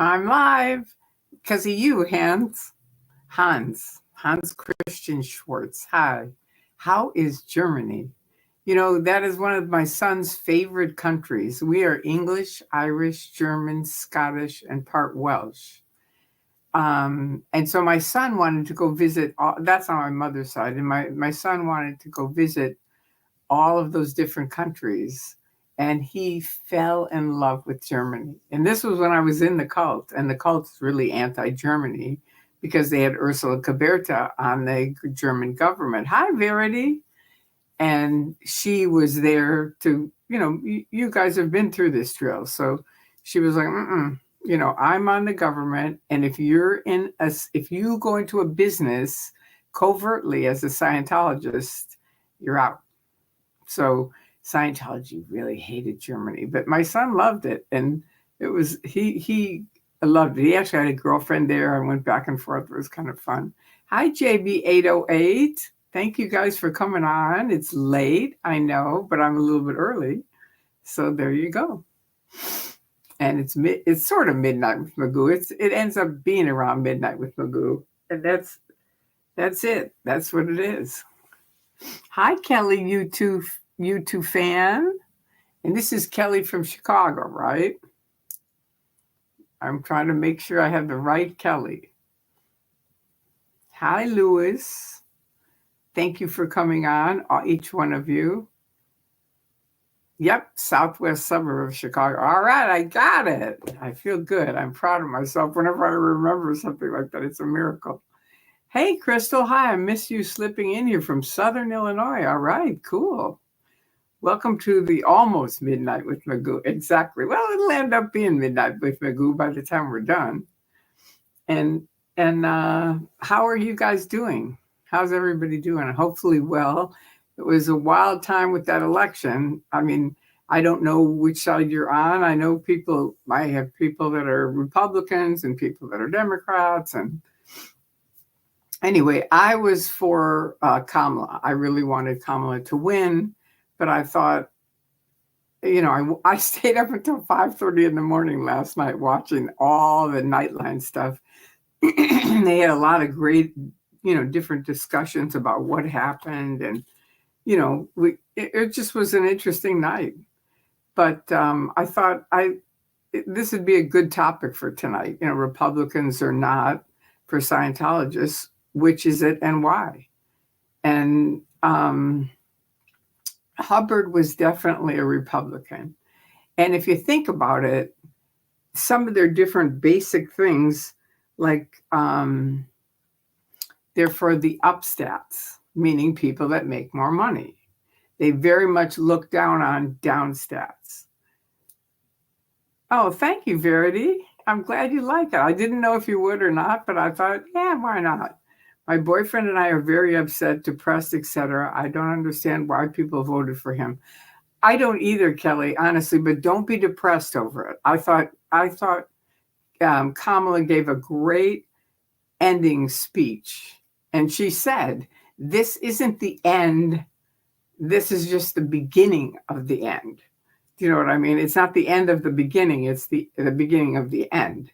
I'm live because of you, Hans. Hans Christian Schwartz. Hi. How is Germany? You know, that is one of my son's favorite countries. We are English, Irish, German, Scottish, and part Welsh. And so my son wanted to go visit, that's on my mother's side. And my son wanted to go visit all of those different countries. And he fell in love with Germany. And this was when I was in the cult, and the cult's really anti-Germany because they had Ursula Caberta on the German government. Hi, Verity. And she was there to, you guys have been through this drill. So she was like, I'm on the government. And if if you go into a business covertly as a Scientologist, you're out. So Scientology really hated Germany, but my son loved it. And it was, he loved it. He actually had a girlfriend there. I went back and forth. It was kind of fun. Hi, JB808. Thank you guys for coming on. It's late, I know, but I'm a little bit early. So there you go. And it's sort of midnight with Magoo. It ends up being around midnight with Magoo. And that's it. That's what it is. Hi, Kelly, YouTube fan. And this is Kelly from Chicago, right? I'm trying to make sure I have the right Kelly. Hi, Lewis. Thank you for coming on, each one of you. Yep, southwest suburb of Chicago. All right, I got it. I feel good. I'm proud of myself whenever I remember something like that. It's a miracle. Hey, Crystal. Hi, I miss you slipping in here from Southern Illinois. All right, cool. Welcome to the almost midnight with Magoo. Exactly. Well, it'll end up being midnight with Magoo by the time we're done. And how are you guys doing? How's everybody doing? Hopefully well. It was a wild time with that election. I mean, I don't know which side you're on. I know I have people that are Republicans and people that are Democrats. And anyway, I was for Kamala. I really wanted Kamala to win, but I thought, I stayed up until 5:30 in the morning last night watching all the Nightline stuff. They had a lot of great, different discussions about what happened. And, it just was an interesting night. But I thought this would be a good topic for tonight. Republicans are not for Scientologists. Which is it and why? And Hubbard was definitely a Republican. And if you think about it, some of their different basic things, like they're for the upstats, meaning people that make more money. They very much look down on downstats. Oh, thank you, Verity. I'm glad you like it. I didn't know if you would or not, but I thought, yeah, why not? My boyfriend and I are very upset, depressed, etc. I don't understand why people voted for him. I don't either, Kelly, honestly, but don't be depressed over it. I thought Kamala gave a great ending speech. And she said, this isn't the end. This is just the beginning of the end. Do you know what I mean? It's not the end of the beginning. It's the beginning of the end.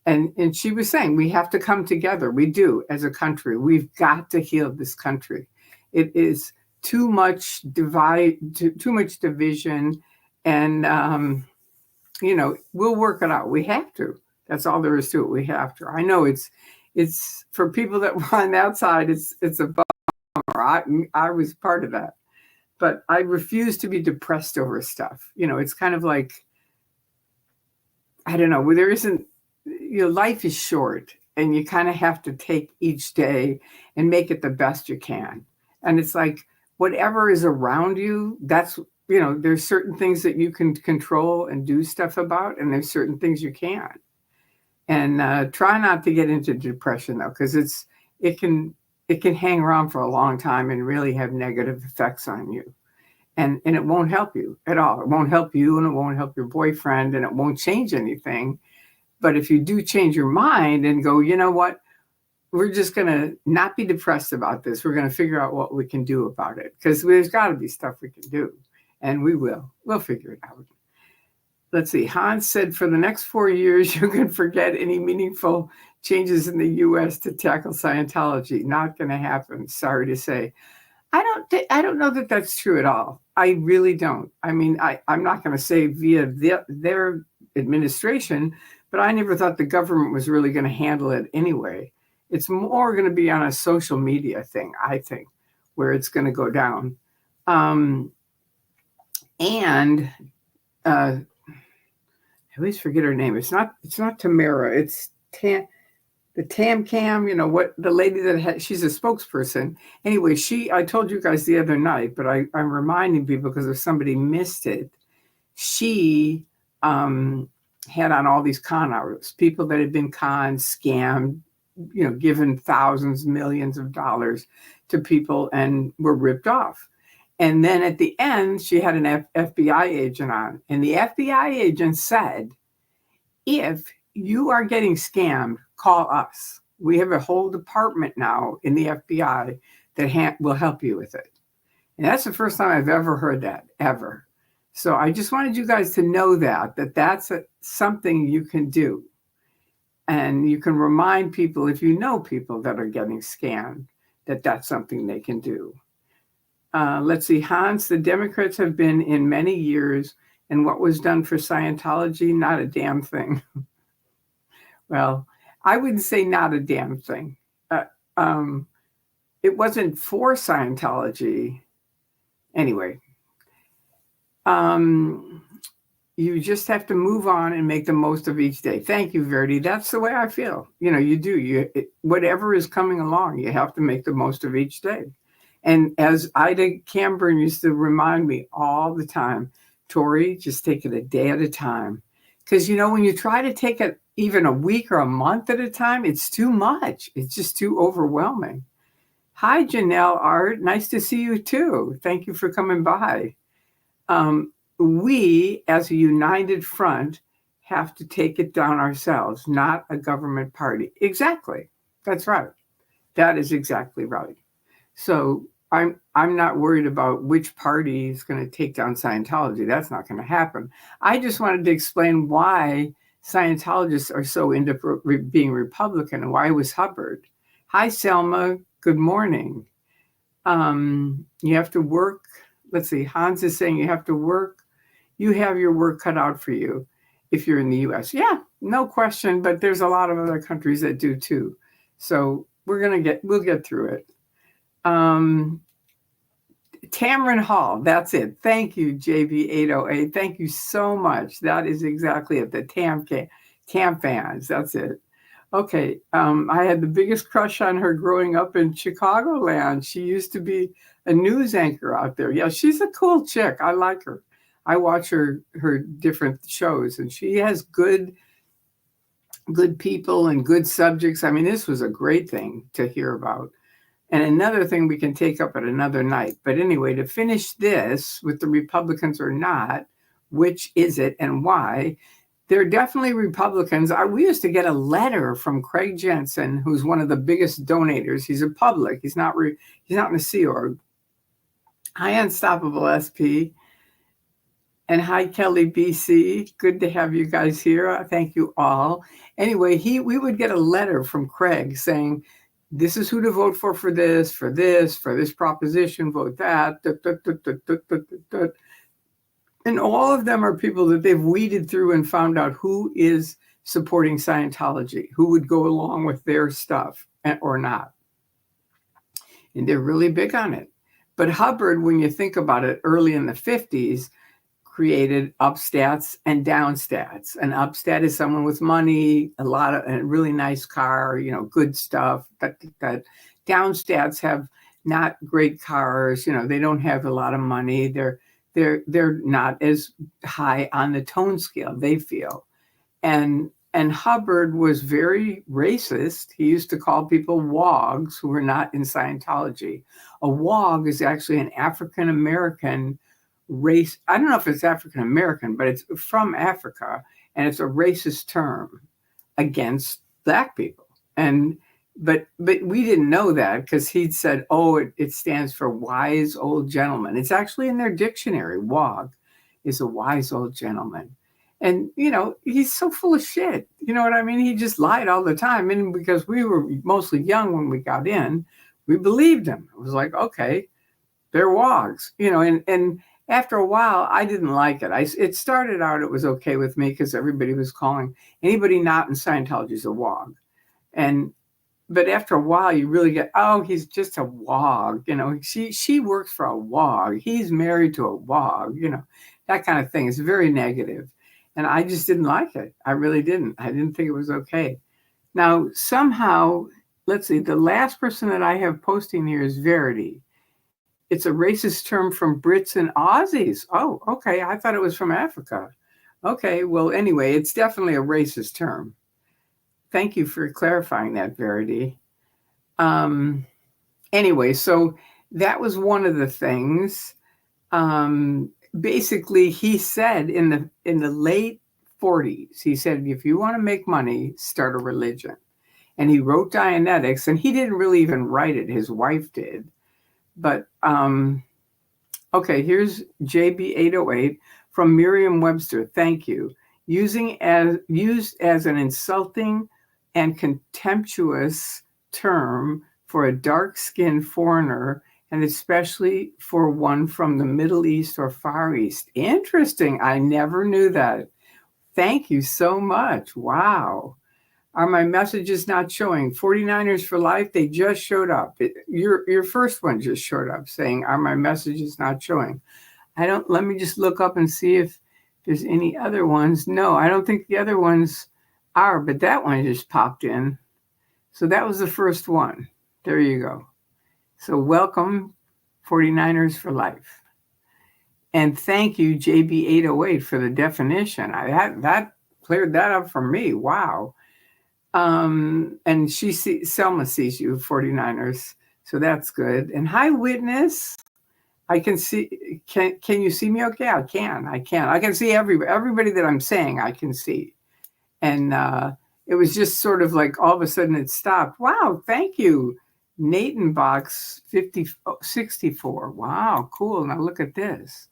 And she was saying, we have to come together. We do as a country. We've got to heal this country. It is too much too much division. And, we'll work it out. We have to. That's all there is to it. We have to. I know it's for people that were on that side, it's a bummer. I was part of that. But I refuse to be depressed over stuff. It's kind of like, I don't know, there isn't, life is short and you kind of have to take each day and make it the best you can. And it's like, whatever is around you, that's, there's certain things that you can control and do stuff about, and there's certain things you can't. And try not to get into depression though, because it can hang around for a long time and really have negative effects on you. And it won't help you at all. It won't help you, and it won't help your boyfriend, and it won't change anything. But if you do change your mind and go, you know what, we're just going to not be depressed about this. We're going to figure out what we can do about it, because there's got to be stuff we can do, and we will. We'll figure it out. let's see, Hans said for the next 4 years, you can forget any meaningful changes in the U.S. to tackle Scientology. Not going to happen. Sorry to say. I don't know that that's true at all. I really don't. I mean, I'm not going to say via their administration, but I never thought the government was really going to handle it anyway. It's more going to be on a social media thing, I think, where it's going to go down. And I always forget her name. It's not Tamara. It's the Tam Cam, what the lady that she's a spokesperson. Anyway, I told you guys the other night, but I'm reminding people because if somebody missed it, she had on all these con artists, people that had been conned, scammed, given thousands, millions of dollars to people and were ripped off. And then at the end, she had an FBI agent on, and the FBI agent said, if you are getting scammed, call us. We have a whole department now in the FBI that will help you with it. And that's the first time I've ever heard that, ever. So I just wanted you guys to know that's something you can do. And you can remind people, if you know people that are getting scammed, that that's something they can do. Let's see, Hans, the Democrats have been in many years, and what was done for Scientology, not a damn thing. Well, I wouldn't say not a damn thing. It wasn't for Scientology. Anyway, you just have to move on and make the most of each day. Thank you, Verdi. That's the way I feel. You do. Whatever is coming along, you have to make the most of each day. And as Ida Camburn used to remind me all the time, Tori, just take it a day at a time. Because, when you try to take it even a week or a month at a time, it's too much. It's just too overwhelming. Hi, Janelle Art. Nice to see you too. Thank you for coming by. We, as a united front, have to take it down ourselves, not a government party. Exactly. That's right. That is exactly right. So I'm not worried about which party is going to take down Scientology. That's not going to happen. I just wanted to explain why Scientologists are so into being Republican and why it was Hubbard. Hi, Selma. Good morning. You have to work. Let's see. Hans is saying you have to work. You have your work cut out for you if you're in the U.S. Yeah, no question. But there's a lot of other countries that do too. So we'll get through it. Tamron Hall, that's it. Thank you, JB808. Thank you so much. That is exactly it. The Tam fans, that's it. Okay, I had the biggest crush on her growing up in Chicagoland. She used to be a news anchor out there. Yeah, she's a cool chick. I like her. I watch her different shows, and she has good people and good subjects. I mean, this was a great thing to hear about. And another thing we can take up at another night. But anyway, to finish this with the Republicans or not, which is it and why? They're definitely Republicans. We used to get a letter from Craig Jensen, who's one of the biggest donators. He's a public. He's not in the Sea Org. Hi, Unstoppable SP. And hi, Kelly BC. Good to have you guys here. Thank you all. Anyway, we would get a letter from Craig saying, this is who to vote for this proposition, vote that. And all of them are people that they've weeded through and found out who is supporting Scientology, who would go along with their stuff or not. And they're really big on it. But Hubbard, when you think about it, early in the 50s, created upstats and downstats. An upstat is someone with money, a really nice car, good stuff. That downstats have not great cars, they don't have a lot of money. They're not as high on the tone scale, they feel. And Hubbard was very racist. He used to call people wogs who were not in Scientology. A wog is actually an African American race. I don't know if it's African American, but it's from Africa, and it's a racist term against Black people. But we didn't know that because he'd said, it stands for wise old gentleman. It's actually in their dictionary. WOG is a wise old gentleman. And, he's so full of shit. You know what I mean? He just lied all the time. And because we were mostly young when we got in, we believed him. It was like, okay, they're wogs, and after a while, I didn't like it. It started out, it was okay with me because everybody was calling anybody not in Scientology is a wog. But after a while, you really get, oh, he's just a wog. She works for a wog. He's married to a wog, that kind of thing. It's very negative. And I just didn't like it. I really didn't. I didn't think it was okay. Now, somehow, let's see, the last person that I have posting here is Verity. It's a racist term from Brits and Aussies. Oh, okay. I thought it was from Africa. Okay. Well, anyway, it's definitely a racist term. Thank you for clarifying that, Verity. Anyway, so that was one of the things. Basically, he said in the late 40s, he said, if you want to make money, start a religion. And he wrote Dianetics, and he didn't really even write it. His wife did. But, okay, here's JB808 from Merriam-Webster. Thank you. Used as an insulting and contemptuous term for a dark-skinned foreigner, and especially for one from the Middle East or Far East. Interesting. I never knew that. Thank you so much. Wow. Are my messages not showing? 49ers for life, they just showed up. Your first one just showed up saying, are my messages not showing? Let me just look up and see if there's any other ones. No, I don't think the other ones are, but that one just popped in. So that was the first one. There you go. So welcome, 49ers for life. And thank you, JB808, for the definition. That cleared that up for me. Wow. And Selma sees you, 49ers. So that's good. And hi, Witness. I can see, can you see me okay? I can. I can see everybody that I'm saying I can see. And it was just sort of like all of a sudden it stopped. Wow, thank you. Natenbox 64. Wow, cool. Now look at this.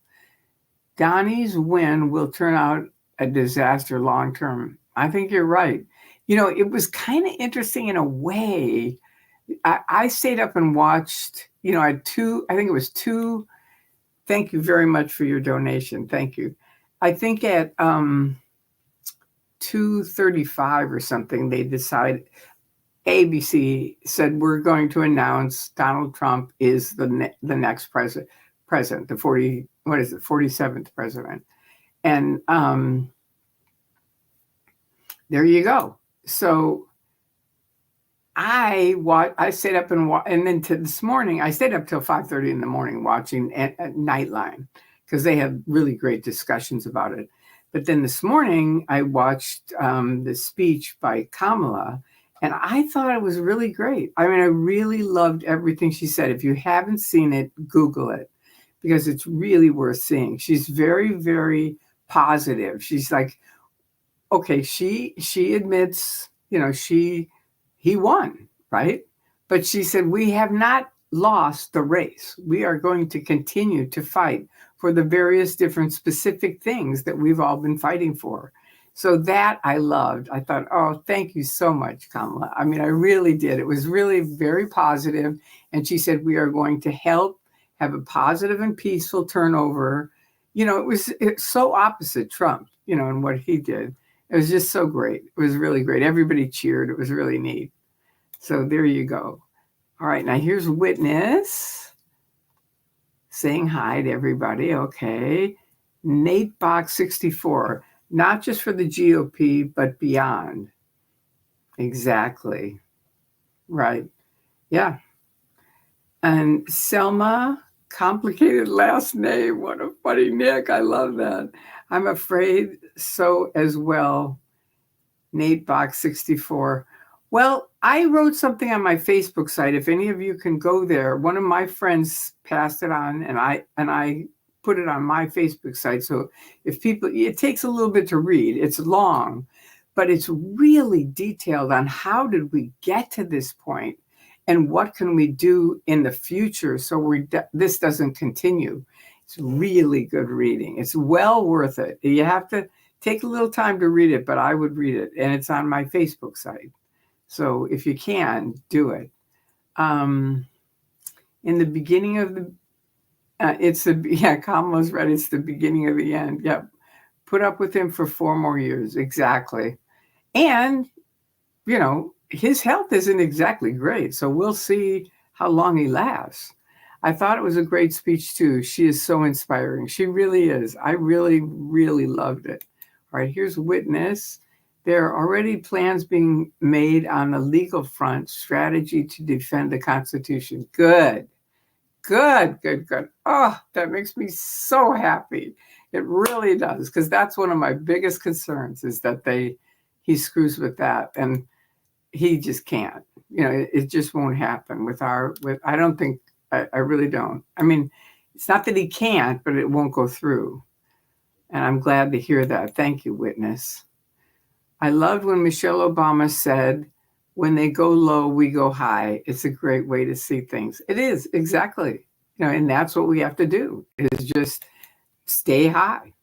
Donnie's win will turn out a disaster long term. I think you're right. It was kind of interesting in a way. I stayed up and watched, I had I think it was two. Thank you very much for your donation. Thank you. I think at 2:35 or something, they decided, ABC said, we're going to announce Donald Trump is the next president, the 47th president. And there you go. So I stayed up and then this morning, I stayed up till 5:30 in the morning watching at Nightline because they had really great discussions about it. But then this morning, I watched the speech by Kamala, and I thought it was really great. I mean, I really loved everything she said. If you haven't seen it, Google it because it's really worth seeing. She's very, very positive. She's like, okay, she admits, he won, right? But she said, we have not lost the race. We are going to continue to fight for the various different specific things that we've all been fighting for. So that I loved. I thought, oh, thank you so much, Kamala. I mean, I really did. It was really very positive. And she said, we are going to help have a positive and peaceful turnover. It's so opposite Trump, and what he did. It was just so great. It was really great. Everybody cheered. It was really neat. So there you go. All right, now here's Witness saying hi to everybody. Okay. Natebox 64, not just for the GOP, but beyond. Exactly. Right. Yeah. And Selma, complicated last name. What a funny nick. I love that. I'm afraid so as well. Natebox 64. Well, I wrote something on my Facebook site. If any of you can go there, one of my friends passed it on, and I put it on my Facebook site. So if people, it takes a little bit to read. It's long, but it's really detailed on how did we get to this point, and what can we do in the future so this doesn't continue. It's really good reading. It's well worth it. You have to Take a little time to read it, but I would read it. And it's on my Facebook site. So if you can, do it. In the beginning of the, Kamala's right. It's the beginning of the end. Yep. Put up with him for 4 more years. Exactly. And, his health isn't exactly great. So we'll see how long he lasts. I thought it was a great speech too. She is so inspiring. She really is. I really, really loved it. All right, here's witness. There are already plans being made on the legal front, strategy to defend the Constitution. Good. Oh, that makes me so happy. It really does, because that's one of my biggest concerns is that he screws with that, and he just can't. It just won't happen I don't think, I really don't. I mean, it's not that he can't, but it won't go through. And I'm glad to hear that. Thank you, witness. I loved when Michelle Obama said, when they go low, we go high. It's a great way to see things. It is, exactly. And that's what we have to do, is just stay high.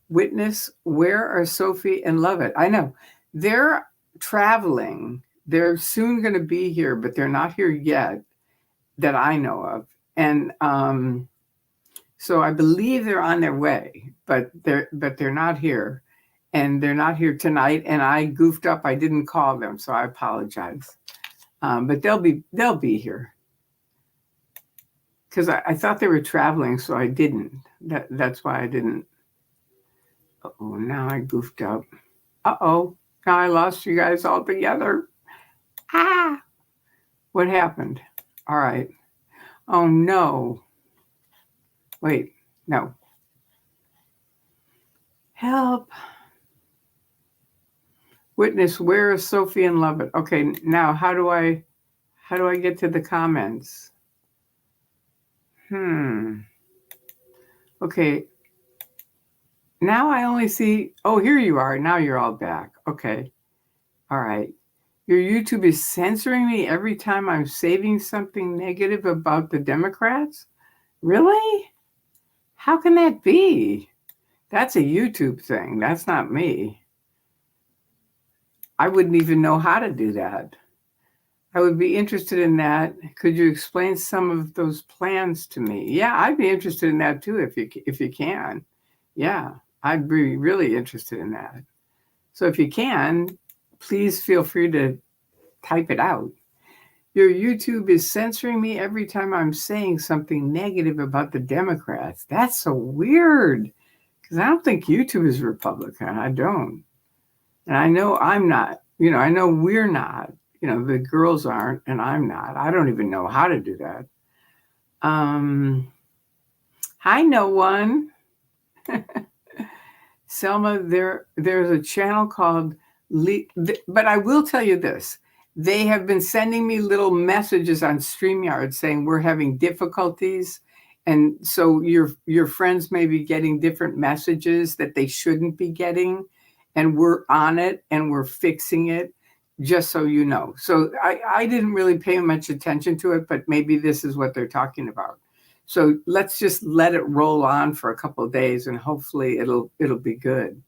Witness, where are Sophie and Lovett? I know. They're traveling. They're soon going to be here, but they're not here yet that I know of. And so I believe they're on their way, but they're not here. And they're not here tonight. And I goofed up. I didn't call them, so I apologize. But they'll be here. Because I thought they were traveling, so I didn't. That's why I didn't. Uh-oh, now I goofed up. Uh-oh, now I lost you guys all together. What happened? All right. Oh, no. Wait, no. Help. Witness, where is Sophie and Lovett? Okay, now how do I get to the comments? Okay. Now I only see, oh, here you are. Now you're all back. Okay. All right. Your YouTube is censoring me every time I'm saving something negative about the Democrats? Really? How can that be? That's a YouTube thing. That's not me. I wouldn't even know how to do that. I would be interested in that. Could you explain some of those plans to me? Yeah, I'd be interested in that too if you can. Yeah, I'd be really interested in that. So if you can, please feel free to type it out. Your YouTube is censoring me every time I'm saying something negative about the Democrats. That's so weird, because I don't think YouTube is Republican. I don't. And I know I'm not. I know we're not. The girls aren't, and I'm not. I don't even know how to do that. Hi, no one. Selma, there's a channel called but I will tell you this. They have been sending me little messages on StreamYard saying we're having difficulties. And so your friends may be getting different messages that they shouldn't be getting. And we're on it and we're fixing it, just so you know. So I didn't really pay much attention to it, but maybe this is what they're talking about. So let's just let it roll on for a couple of days, and hopefully it'll be good.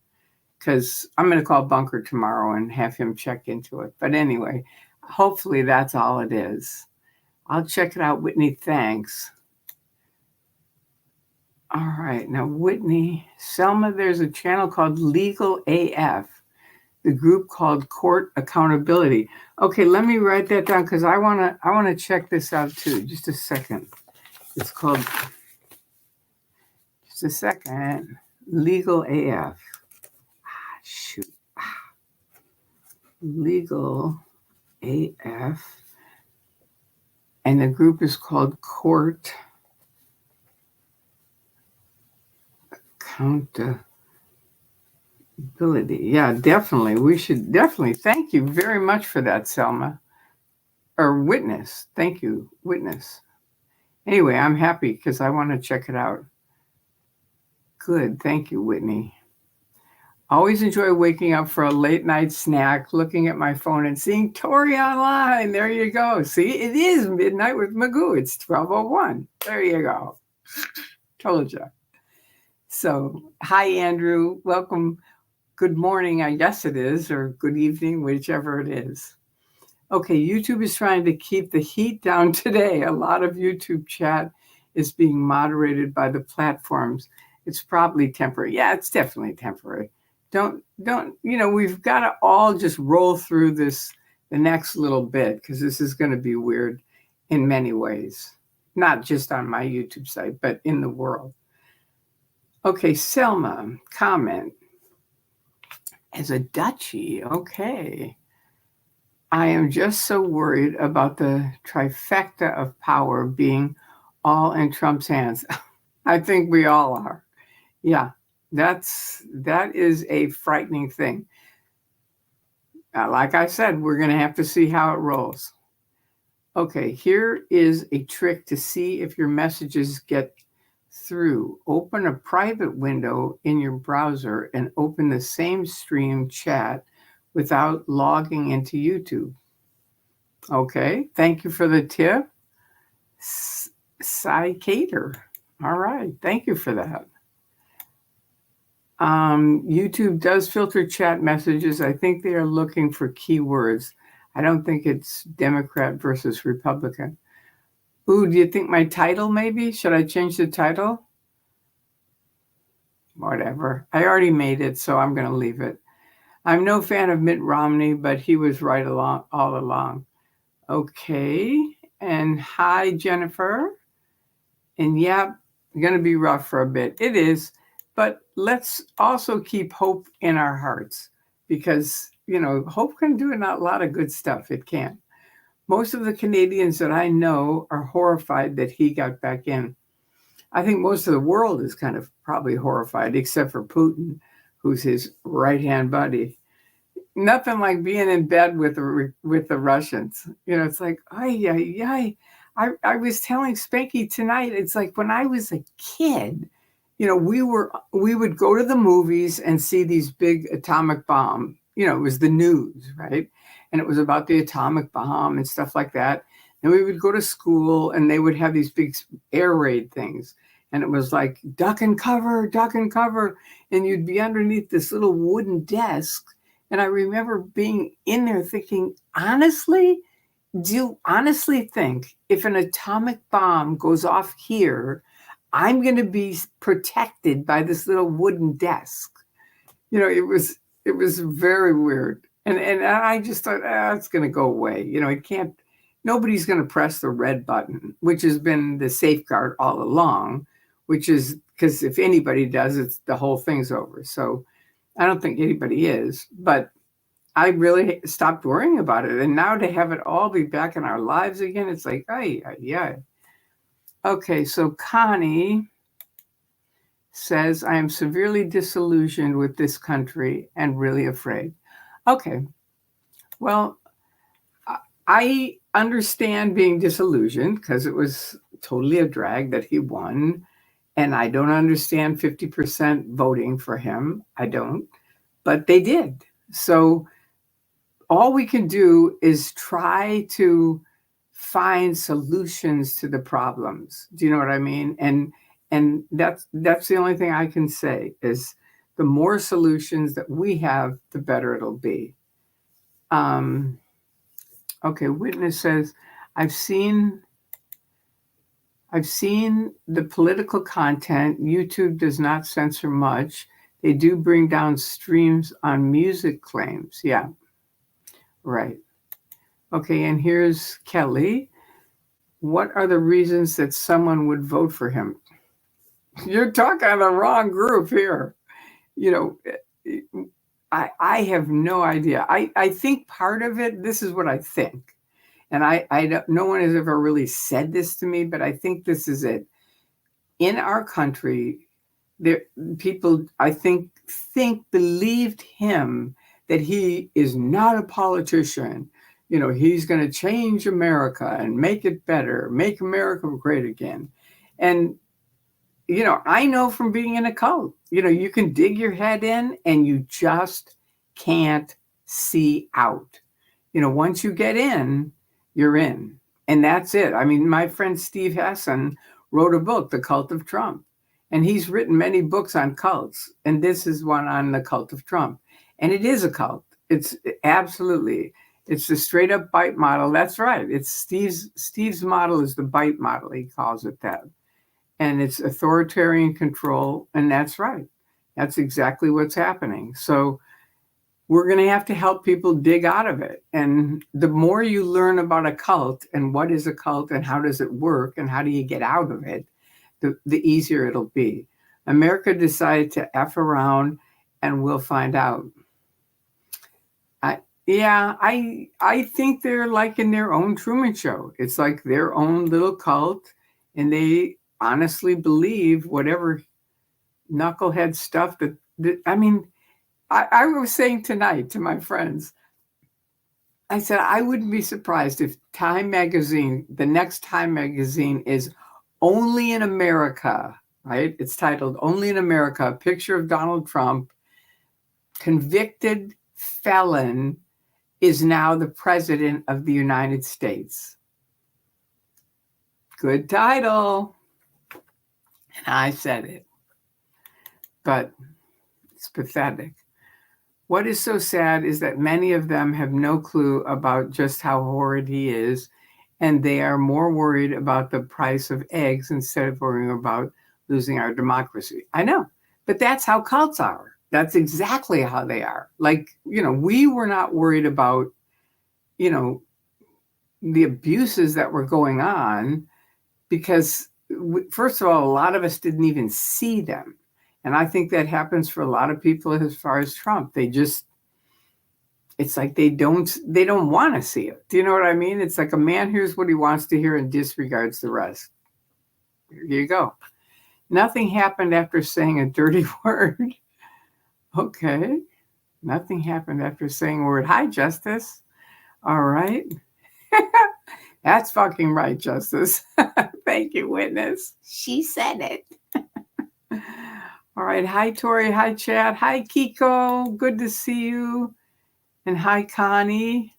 Because I'm going to call Bunker tomorrow and have him check into it. But anyway, hopefully that's all it is. I'll check it out, Whitney. Thanks. All right. Now, Whitney, Selma, there's a channel called Legal AF, the group called Court Accountability. Okay, let me write that down because I want to check this out too. Just a second. It's called, just a second, Legal AF. Shoot. Legal AF. And the group is called Court Accountability. Yeah, definitely. We should definitely. Thank you very much for that, Selma. Or Witness. Thank you, Witness. Anyway, I'm happy because I want to check it out. Good. Thank you, Whitney. Always enjoy waking up for a late night snack, looking at my phone and seeing Tori online. There you go. See, it is Midnight with Magoo. It's 12:01. There you go. Told you. So, hi, Andrew. Welcome. good morning, I guess it is, or good evening, whichever it is. Okay, YouTube is trying to keep the heat down today. A lot of YouTube chat is being moderated by the platforms. It's probably temporary. Yeah, it's definitely temporary. Don't, we've got to all just roll through this the next little bit because this is going to be weird in many ways. Not just on my YouTube site, but in the world. Okay, Selma, comment. As a duchy, okay. I am just so worried about the trifecta of power being all in Trump's hands. I think we all are. Yeah, that is a frightening thing. Like I said, we're going to have to see how it rolls. Okay, here is a trick to see if your messages get through. Open a private window in your browser and open the same stream chat without logging into YouTube. Okay, thank you for the tip. Cicator. All right, thank you for that. YouTube does filter chat messages. I think they are looking for keywords. I don't think it's Democrat versus Republican. Ooh, do you think my title maybe? Should I change the title? Whatever. I already made it, so I'm going to leave it. I'm no fan of Mitt Romney, but he was right all along. Okay. And hi, Jennifer. And yeah, going to be rough for a bit. It is. But let's also keep hope in our hearts because, hope can do a lot of good stuff. It can. Most of the Canadians that I know are horrified that he got back in. I think most of the world is kind of probably horrified, except for Putin, who's his right-hand buddy. Nothing like being in bed with the Russians. It's like, I was telling Spanky tonight, it's like when I was a kid, we would go to the movies and see these big atomic bomb. It was the news, right? And it was about the atomic bomb and stuff like that. And we would go to school and they would have these big air raid things. And it was like, duck and cover. And you'd be underneath this little wooden desk. And I remember being in there thinking, honestly, do you honestly think if an atomic bomb goes off here, I'm going to be protected by this little wooden desk? It was very weird. And I just thought, it's going to go away. It can't, nobody's going to press the red button, which has been the safeguard all along, which is because if anybody does, it's the whole thing's over. So I don't think anybody is, but I really stopped worrying about it. And now to have it all be back in our lives again, it's like, yeah. Okay, so Connie says, I am severely disillusioned with this country and really afraid. Okay, well, I understand being disillusioned because it was totally a drag that he won. And I don't understand 50% voting for him. I don't, but they did. So all we can do is try to find solutions to the problems. Do you know what I mean? And that's the only thing I can say is the more solutions that we have, the better it'll be. Okay, Witness says, I've seen the political content. YouTube does not censor much. They do bring down streams on music claims. Yeah, right. Okay, and here's Kelly. What are the reasons that someone would vote for him? You're talking to the wrong group here. I have no idea. I think part of it, this is what I think. And I don't, no one has ever really said this to me, but I think this is it. In our country, people, I think believed him that he is not a politician. He's going to change America and make it better, make America great again. And, I know from being in a cult, you can dig your head in and you just can't see out. Once you get in, you're in. And that's it. I mean, my friend Steve Hassan wrote a book, The Cult of Trump. And he's written many books on cults. And this is one on the cult of Trump. And it is a cult. It's absolutely, it's the straight up bite model. That's right. It's Steve's model is the bite model. He calls it that. And it's authoritarian control. And that's right. That's exactly what's happening. So we're going to have to help people dig out of it. And the more you learn about a cult and what is a cult and how does it work and how do you get out of it, the easier it'll be. America decided to F around, and we'll find out. I think they're like in their own Truman Show. It's like their own little cult, and they honestly believe whatever knucklehead stuff I mean, I was saying tonight to my friends, I said, I wouldn't be surprised if Time Magazine, the next Time Magazine is Only in America, right? It's titled Only in America, a picture of Donald Trump, convicted felon, is now the president of the United States. Good title. And I said it. But it's pathetic. What is so sad is that many of them have no clue about just how horrid he is, and they are more worried about the price of eggs instead of worrying about losing our democracy. I know, but that's how cults are. That's exactly how they are. Like, we were not worried about, the abuses that were going on because, first of all, a lot of us didn't even see them. And I think that happens for a lot of people as far as Trump. It's like they don't want to see it. Do you know what I mean? It's like a man hears what he wants to hear and disregards the rest. Here you go. Nothing happened after saying a dirty word. Okay. Nothing happened after saying a word. Hi, Justice. All right. That's fucking right, Justice. Thank you, witness. She said it. All right. Hi, Tori. Hi, Chad. Hi, Kiko. Good to see you. And hi, Connie.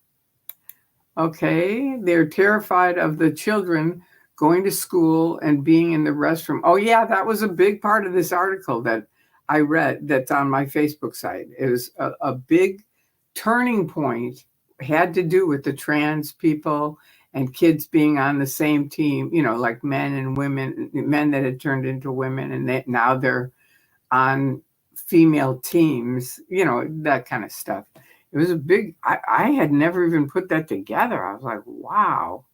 Okay. They're terrified of the children going to school and being in the restroom. Oh, yeah. That was a big part of this article that I read that's on my Facebook site. It was a big turning point, had to do with the trans people and kids being on the same team, like men and women, men that had turned into women, and now they're on female teams, that kind of stuff. It was a big, I had never even put that together. I was like, wow.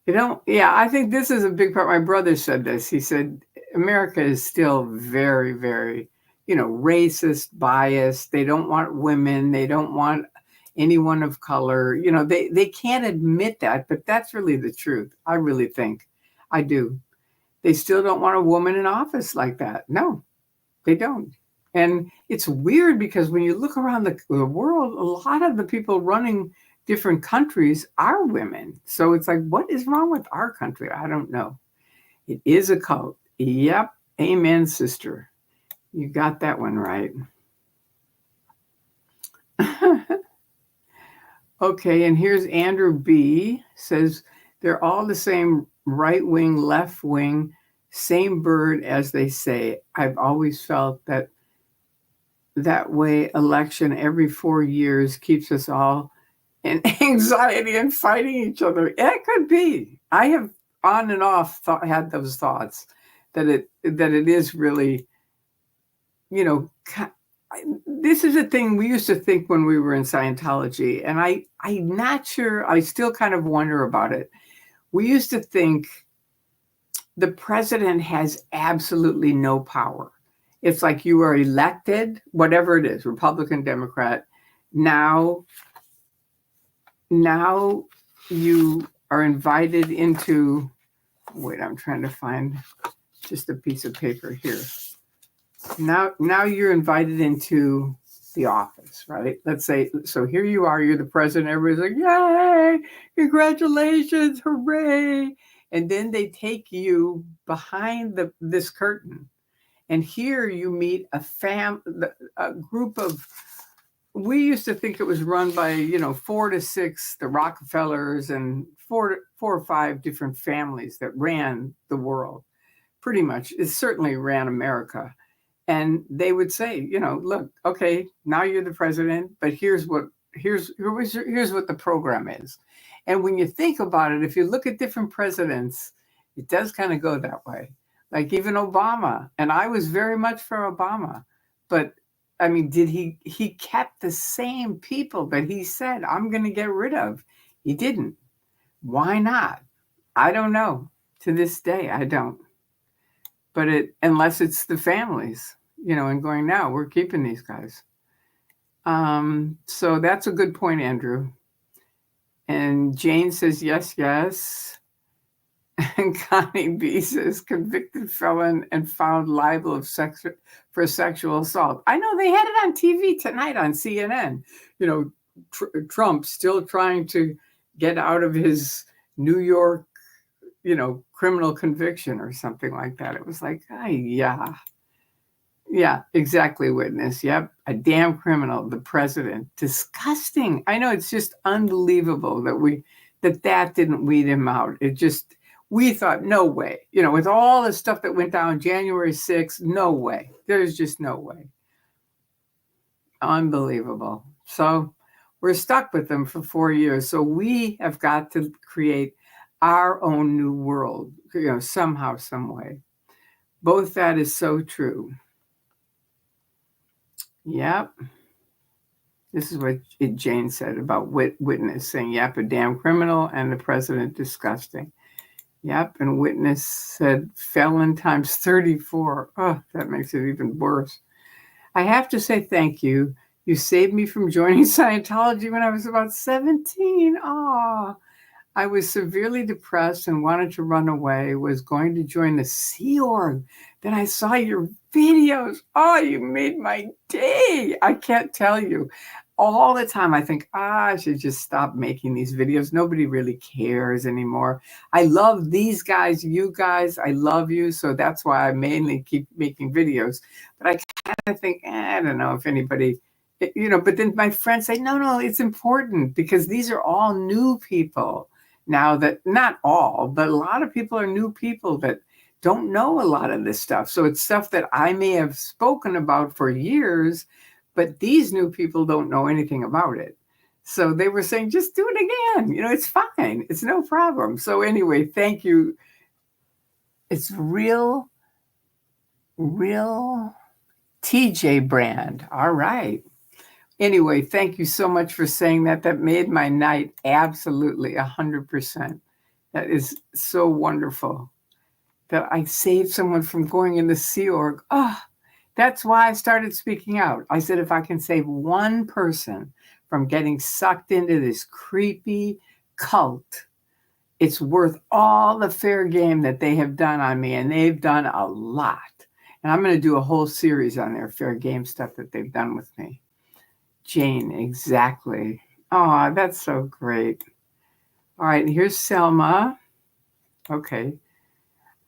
I think this is a big part. My brother said this. He said, America is still very, very, racist, biased. They don't want women. They don't want anyone of color. They can't admit that, but that's really the truth. I really think. I do. They still don't want a woman in office like that. No, they don't. And it's weird because when you look around the world, a lot of the people running different countries are women. So it's like, what is wrong with our country? I don't know. It is a cult. Yep. Amen, sister. You got that one right. Okay, and here's Andrew B. Says, they're all the same right wing, left wing, same bird, as they say. I've always felt that way election every 4 years keeps us all in anxiety and fighting each other. It could be. I have on and off had those thoughts that it is really, this is a thing we used to think when we were in Scientology, and I'm not sure, I still kind of wonder about it. We used to think the president has absolutely no power. It's like you are elected, whatever it is, Republican, Democrat. Now you are invited into, wait, I'm trying to find just a piece of paper here. Now you're invited into the office, right? Let's say, so here you are, you're the president, everybody's like, yay, congratulations, hooray. And then they take you behind this curtain. And here you meet a group of, we used to think it was run by, 4 to 6, the Rockefellers and 4 or 5 different families that ran the world. Pretty much, it certainly ran America. And they would say, look, okay, now you're the president, but here's what the program is. And when you think about it, if you look at different presidents, it does kind of go that way. Like even Obama, and I was very much for Obama, but I mean, he kept the same people that he said, I'm going to get rid of. He didn't. Why not? I don't know. To this day, I don't. But unless it's the families, and going, now we're keeping these guys. So that's a good point, Andrew. And Jane says, yes, yes. And Connie B says, convicted felon and found liable for sexual assault. I know they had it on TV tonight on CNN. Trump still trying to get out of his New York, criminal conviction or something like that. It was like, yeah. Yeah, exactly, witness. Yep, a damn criminal, the president. Disgusting. I know, it's just unbelievable that didn't weed him out. We thought, no way. With all the stuff that went down January 6th, no way. There's just no way. Unbelievable. So we're stuck with them for 4 years. So we have got to create our own new world, somehow, some way. Both that is so true. Yep. This is what Jane said about witness saying, yep, a damn criminal, and the president disgusting. Yep. And witness said felon times 34. Oh, that makes it even worse. I have to say thank you. You saved me from joining Scientology when I was about 17. Oh, I was severely depressed and wanted to run away, was going to join the Sea Org. Then I saw your videos. Oh, you made my day. I can't tell you. All the time I think, I should just stop making these videos. Nobody really cares anymore. I love these guys, you guys. I love you. So that's why I mainly keep making videos. But I kind of think, I don't know if anybody, but then my friends say, no, it's important because these are all new people. Now that, not all, but a lot of people are new people that don't know a lot of this stuff. So it's stuff that I may have spoken about for years, but these new people don't know anything about it. So they were saying, just do it again. It's fine. It's no problem. So anyway, thank you. It's real TJ brand. All right. Anyway, thank you so much for saying that. That made my night. Absolutely, 100%. That is so wonderful that I saved someone from going in the Sea Org. Oh, that's why I started speaking out. I said, if I can save one person from getting sucked into this creepy cult, it's worth all the fair game that they have done on me. And they've done a lot. And I'm going to do a whole series on their fair game stuff that they've done with me. Jane, exactly. Oh, that's so great. All right, here's Selma. Okay.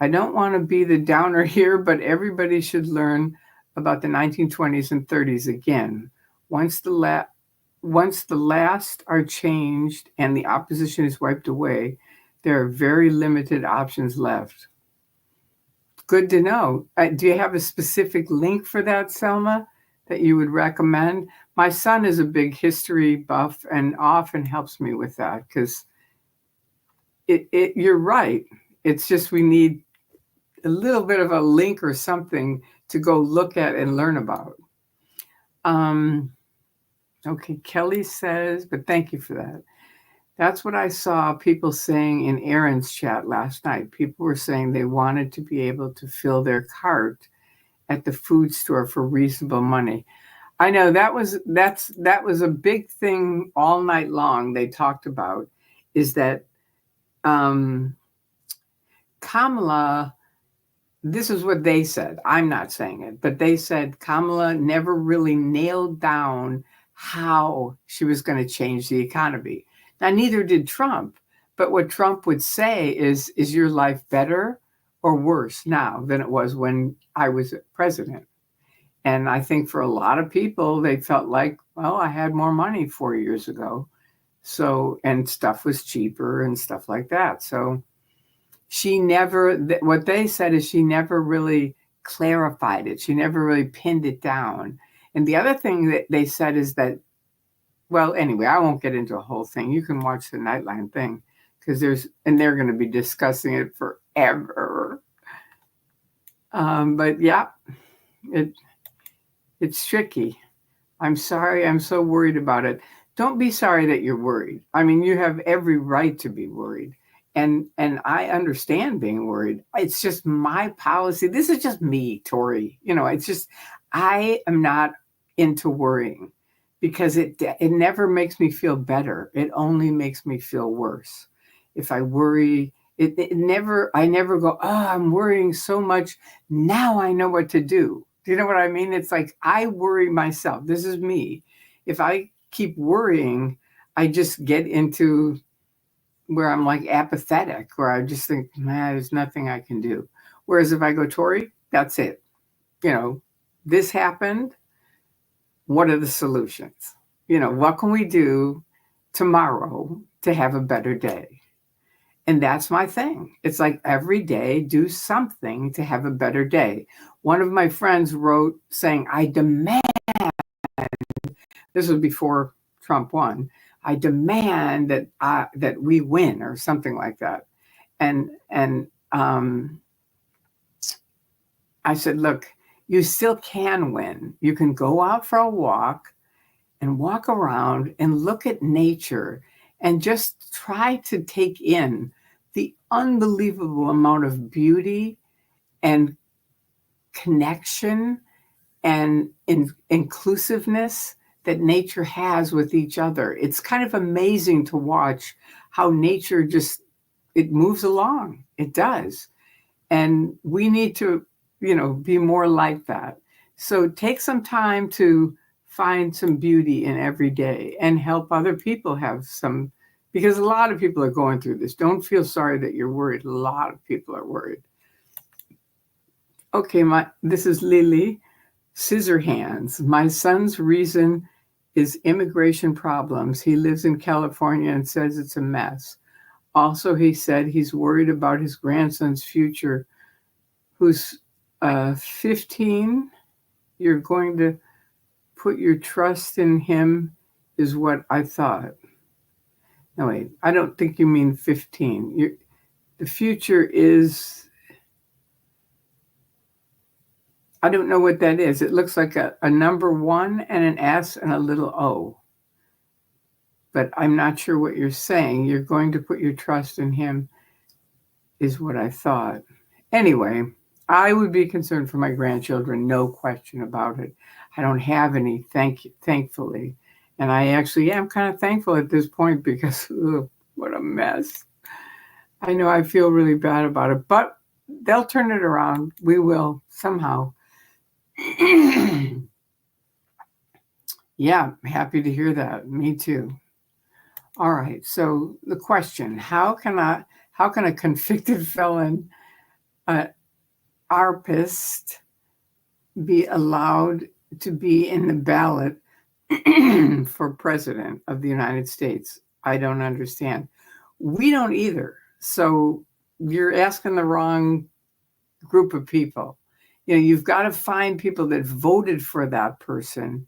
I don't want to be the downer here, but everybody should learn about the 1920s and 30s again. Once the last are changed and the opposition is wiped away, there are very limited options left. Good to know. Do you have a specific link for that, Selma, that you would recommend? My son is a big history buff and often helps me with that because you're right. It's just we need a little bit of a link or something to go look at and learn about. Okay, Kelly says, but thank you for that. That's what I saw people saying in Aaron's chat last night. People were saying they wanted to be able to fill their cart at the food store for reasonable money. I know that was a big thing all night long. They talked about is that Kamala, this is what they said. I'm not saying it, but they said Kamala never really nailed down how she was going to change the economy. Now, neither did Trump. But what Trump would say is your life better or worse now than it was when I was president? And I think for a lot of people, they felt like, well, I had more money 4 years ago. So, and stuff was cheaper and stuff like that. So she never, what they said is she never really clarified it. She never really pinned it down. And the other thing that they said is that, well, anyway, I won't get into a whole thing. You can watch the Nightline thing because they're going to be discussing it forever. But yeah, it's tricky. I'm sorry. I'm so worried about it. Don't be sorry that you're worried. I mean, you have every right to be worried. And I understand being worried. It's just my policy. This is just me, Tori. It's just, I am not into worrying because it never makes me feel better. It only makes me feel worse. If I worry, I never go, oh, I'm worrying so much. Now I know what to do. Do you know what I mean? It's like I worry myself. This is me. If I keep worrying, I just get into where I'm like apathetic, where I just think, man, there's nothing I can do. Whereas if I go, Tori, that's it. This happened. What are the solutions? What can we do tomorrow to have a better day? And that's my thing. It's like every day, do something to have a better day. One of my friends wrote saying, I demand, this was before Trump won, I demand that we win or something like that. And I said, look, you still can win. You can go out for a walk and walk around and look at nature and just try to take in the unbelievable amount of beauty and connection and inclusiveness that nature has with each other. It's kind of amazing to watch how nature it moves along. It does. And we need to, be more like that. So take some time to find some beauty in every day and help other people have some, because a lot of people are going through this. Don't feel sorry that you're worried. A lot of people are worried. Okay, this is Lily. Scissor hands. My son's reason is immigration problems. He lives in California and says it's a mess. Also, he said he's worried about his grandson's future, who's 15. You're going to put your trust in him is what I thought. No, wait, I don't think you mean 15. The future is, I don't know what that is. It looks like a number 1 and an S and a little O. But I'm not sure what you're saying. You're going to put your trust in him is what I thought. Anyway, I would be concerned for my grandchildren, no question about it. I don't have any, thankfully. And I actually am kind of thankful at this point because what a mess. I know I feel really bad about it, but they'll turn it around. We will somehow. Yeah, happy to hear that. Me too. All right. So the question, how can a convicted felon, arpist, be allowed to be in the ballot for president of the United States? I don't understand. We don't either. So you're asking the wrong group of people. You've got to find people that voted for that person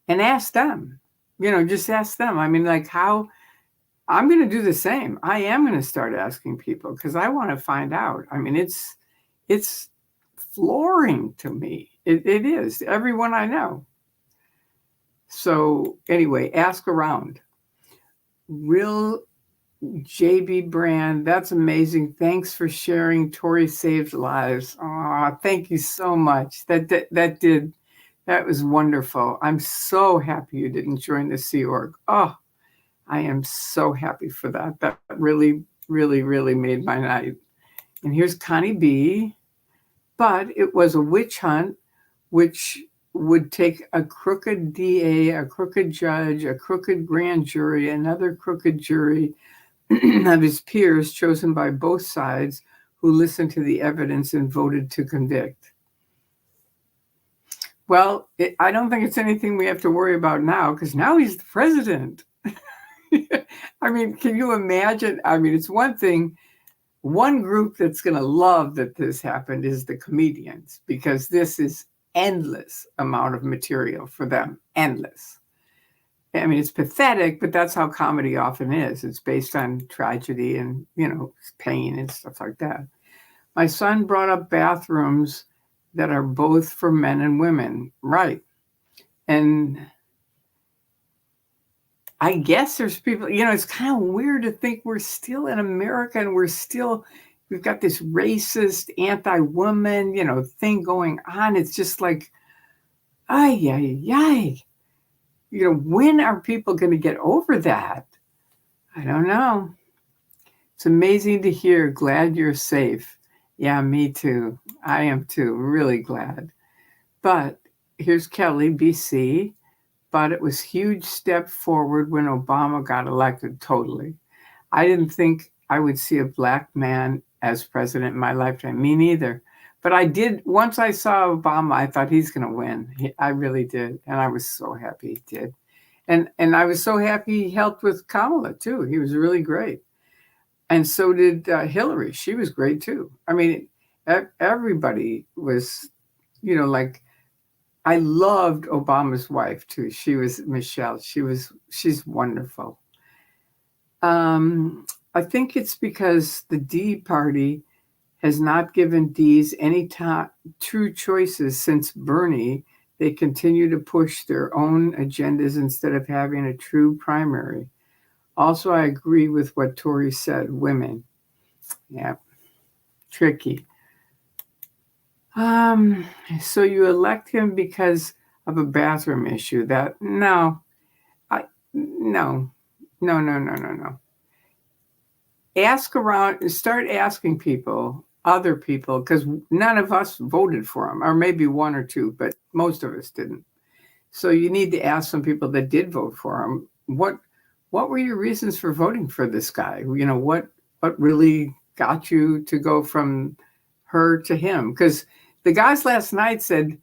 and ask them, just ask them. I mean, like how I'm going to do the same. I am going to start asking people because I want to find out. I mean, it's flooring to me. It is, everyone I know. So anyway, ask around. Real JB Brand, that's amazing. Thanks for sharing. Tori saved lives. Oh, thank you so much. That was wonderful. I'm so happy you didn't join the Sea Org. Oh, I am so happy for that. That really, really, really made my night. And here's Connie B. But it was a witch hunt, which would take a crooked DA, a crooked judge, a crooked grand jury, another crooked jury of his peers chosen by both sides who listened to the evidence and voted to convict. Well, I don't think it's anything we have to worry about now because now he's the president. I mean, can you imagine? I mean, it's one thing one group that's going to love that this happened is the comedians, because this is endless amount of material for them. Endless. I mean, it's pathetic, but that's how comedy often is. It's based on tragedy and, pain and stuff like that. My son brought up bathrooms that are both for men and women. Right. And I guess there's people, it's kind of weird to think we're still in America and we've got this racist, anti-woman, thing going on. It's just like, ay, ay, ay. When are people going to get over that? I don't know. It's amazing to hear. Glad you're safe. Yeah, me too. I am too. Really glad. But here's Kelly, BC. But it was a huge step forward when Obama got elected. Totally. I didn't think I would see a Black man as president in my lifetime. Me neither. But I did. Once I saw Obama, I thought he's going to win. I really did. And I was so happy he did. And I was so happy he helped with Kamala, too. He was really great. And so did Hillary. She was great, too. I mean, everybody was, like, I loved Obama's wife, too. She was Michelle. She's wonderful. I think it's because the D party has not given Ds any true choices since Bernie. They continue to push their own agendas instead of having a true primary. Also, I agree with what Tori said, women. Yeah, tricky. So you elect him because of a bathroom issue. No. Ask around and start asking people, other people, because none of us voted for him, or maybe one or two, but most of us didn't. So you need to ask some people that did vote for him, what were your reasons for voting for this guy? What really got you to go from her to him? Because the guys last night said,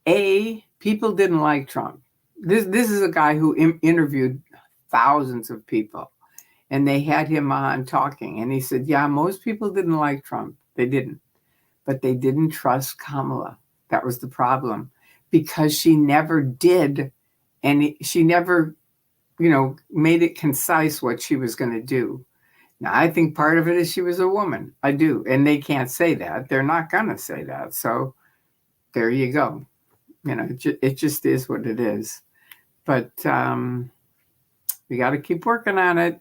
people didn't like Trump. This is a guy who interviewed thousands of people, and they had him on talking, and he said, yeah, most people didn't like Trump. They didn't. But they didn't trust Kamala. That was the problem, because she never did, and she never, made it concise what she was going to do. Now, I think part of it is she was a woman. I do. And they can't say that. They're not going to say that. So there you go. It just is what it is. But we got to keep working on it.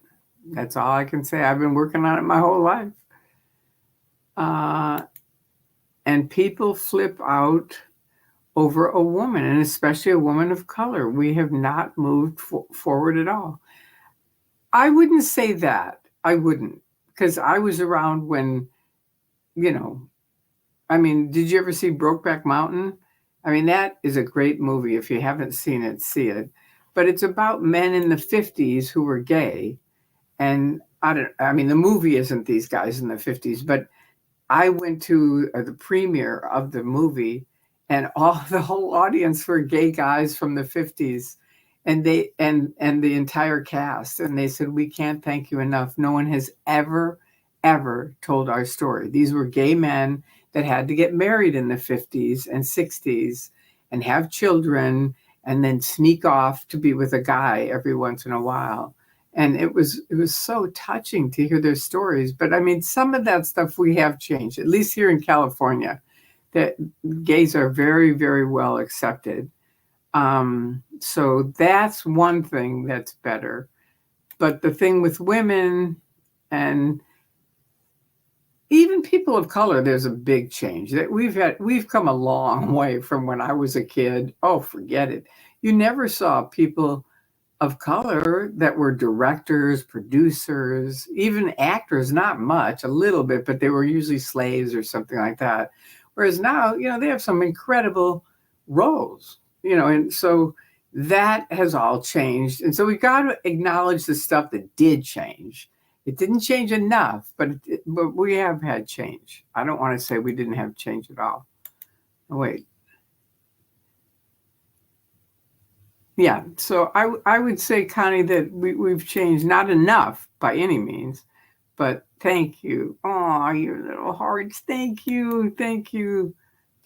That's all I can say. I've been working on it my whole life. And people flip out over a woman, and especially a woman of color. We have not moved forward at all. I wouldn't say that. I wouldn't, because I was around when, I mean, did you ever see Brokeback Mountain? I mean, that is a great movie. If you haven't seen it, see it. But it's about men in the 50s who were gay. And the movie isn't these guys in the 50s, but I went to the premiere of the movie, and the whole audience were gay guys from the 50s, and they and the entire cast, and they said, we can't thank you enough. No one has ever told our story. These were gay men that had to get married in the 50s and 60s and have children and then sneak off to be with a guy every once in a while. And it was so touching to hear their stories. But I mean, some of that stuff we have changed, at least here in California, that gays are very, very well accepted. So that's one thing that's better. But the thing with women and even people of color, there's a big change that we've come a long way from when I was a kid. Oh, forget it. You never saw people of color that were directors, producers, even actors, not much, a little bit, but they were usually slaves or something like that. Whereas now, they have some incredible roles, and so that has all changed. And so we got to acknowledge the stuff that did change. It didn't change enough, but we have had change. I don't want to say we didn't have change at all. Oh, wait. Yeah, so I would say, Connie, that we've changed, not enough by any means, but Thank you. Oh, your little hearts. Thank you. Thank you.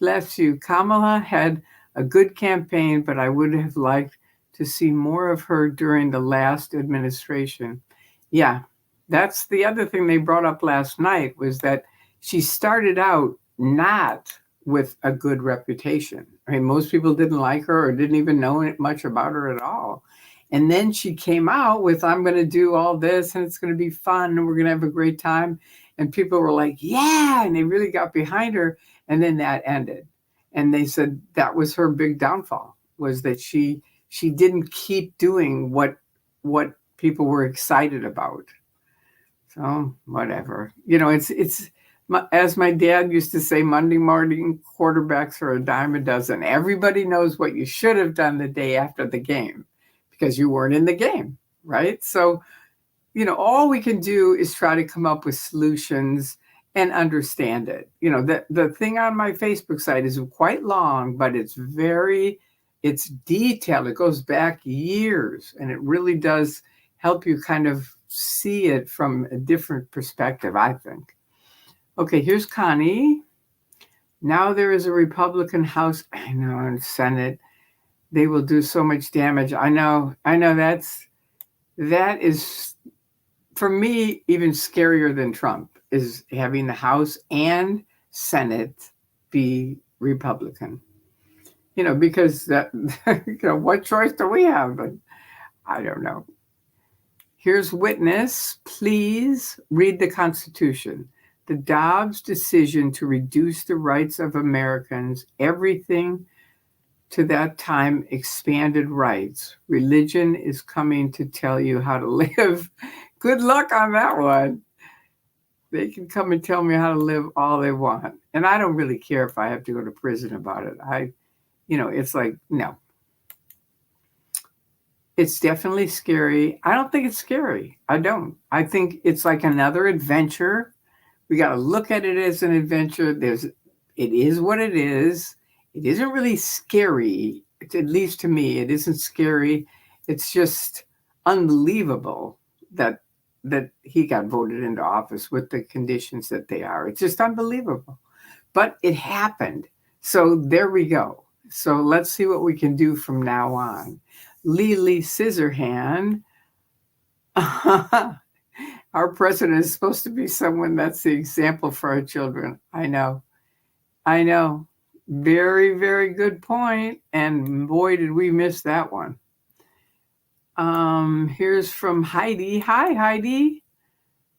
Bless you. Kamala had a good campaign, but I would have liked to see more of her during the last administration. Yeah, that's the other thing they brought up last night was that she started out not with a good reputation. I mean, most people didn't like her or didn't even know much about her at all. And then she came out with, I'm going to do all this and it's going to be fun and we're going to have a great time. And people were like, yeah. And they really got behind her. And then that ended. And they said that was her big downfall, was that she didn't keep doing what people were excited about. So whatever. It's as my dad used to say, Monday morning quarterbacks are a dime a dozen. Everybody knows what you should have done the day after the game because you weren't in the game, right? So all we can do is try to come up with solutions and understand it. The thing on my Facebook site is quite long, but it's detailed. It goes back years, and it really does help you kind of see it from a different perspective, I think. Okay, here's Connie. Now there is a Republican House, I know, and Senate. They will do so much damage. I know that is, for me, even scarier than Trump, is having the House and Senate be Republican. Because that, what choice do we have? But I don't know. Here's witness. Please read the Constitution. The Dobbs decision to reduce the rights of Americans, everything to that time expanded rights. Religion is coming to tell you how to live. Good luck on that one. They can come and tell me how to live all they want. And I don't really care if I have to go to prison about it. It's like, no. It's definitely scary. I don't think it's scary. I don't. I think it's like another adventure. We got to look at it as an adventure. It is what it is. It isn't really scary. At least to me, it isn't scary. It's just unbelievable that he got voted into office with the conditions that they are. It's just unbelievable. But it happened. So there we go. So let's see what we can do from now on. Lily Scissorhand. Our president is supposed to be someone that's the example for our children. I know. Very, very good point. And boy, did we miss that one. Here's from Heidi. Hi, Heidi.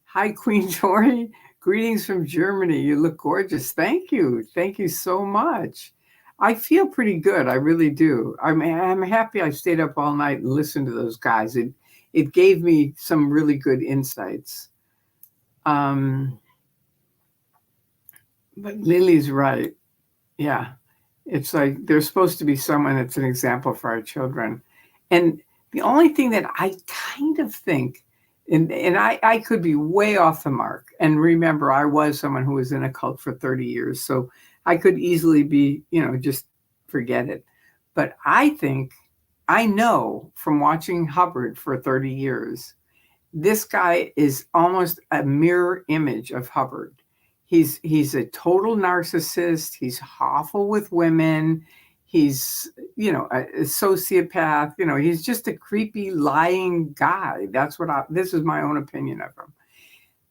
Hi, Queen Tori. Greetings from Germany. You look gorgeous. Thank you. Thank you so much. I feel pretty good. I really do. I'm happy I stayed up all night and listened to those guys. It gave me some really good insights. But Lily's right. Yeah. It's like there's supposed to be someone that's an example for our children. And the only thing that I kind of think, and I could be way off the mark. And remember, I was someone who was in a cult for 30 years. So I could easily be, just forget it. But I know from watching Hubbard for 30 years, this guy is almost a mirror image of Hubbard. He's a total narcissist. He's awful with women. He's, a sociopath. He's just a creepy, lying guy. This is my own opinion of him.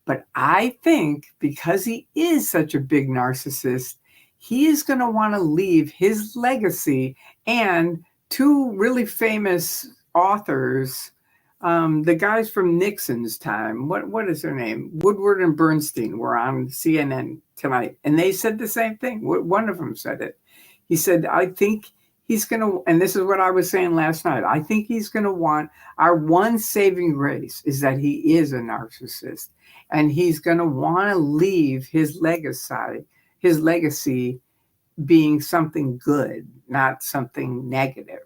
But I think because he is such a big narcissist, he is going to want to leave his legacy. And two really famous authors, the guys from Nixon's time, what is their name? Woodward and Bernstein were on CNN tonight. And they said the same thing. One of them said it. He said, I think he's going to, and this is what I was saying last night, I think he's going to want, our one saving grace is that he is a narcissist. And he's going to want to leave his legacy being something good, not something negative.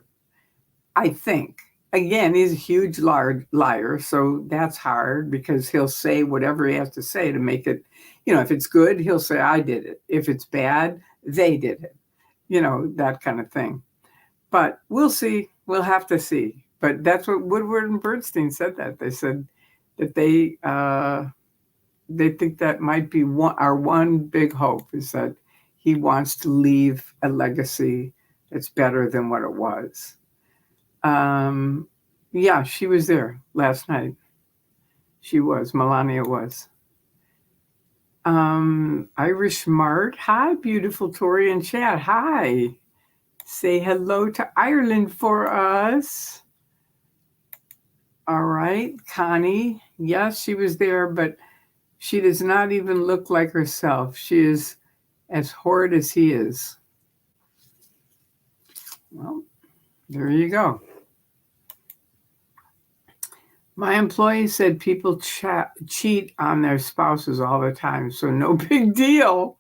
I think. Again, he's a huge liar, so that's hard because he'll say whatever he has to say to make it, if it's good, he'll say, I did it. If it's bad, they did it, that kind of thing. But we'll see. We'll have to see. But that's what Woodward and Bernstein said that. They said that they they think that might be our one big hope, is that he wants to leave a legacy that's better than what it was. Yeah, she was there last night. She was. Melania was. Irish Mart. Hi, beautiful Tori and chat. Hi. Say hello to Ireland for us. All right, Connie. Yes, she was there, but she does not even look like herself. She is as horrid as he is. Well, there you go. My employee said people cheat on their spouses all the time, so no big deal.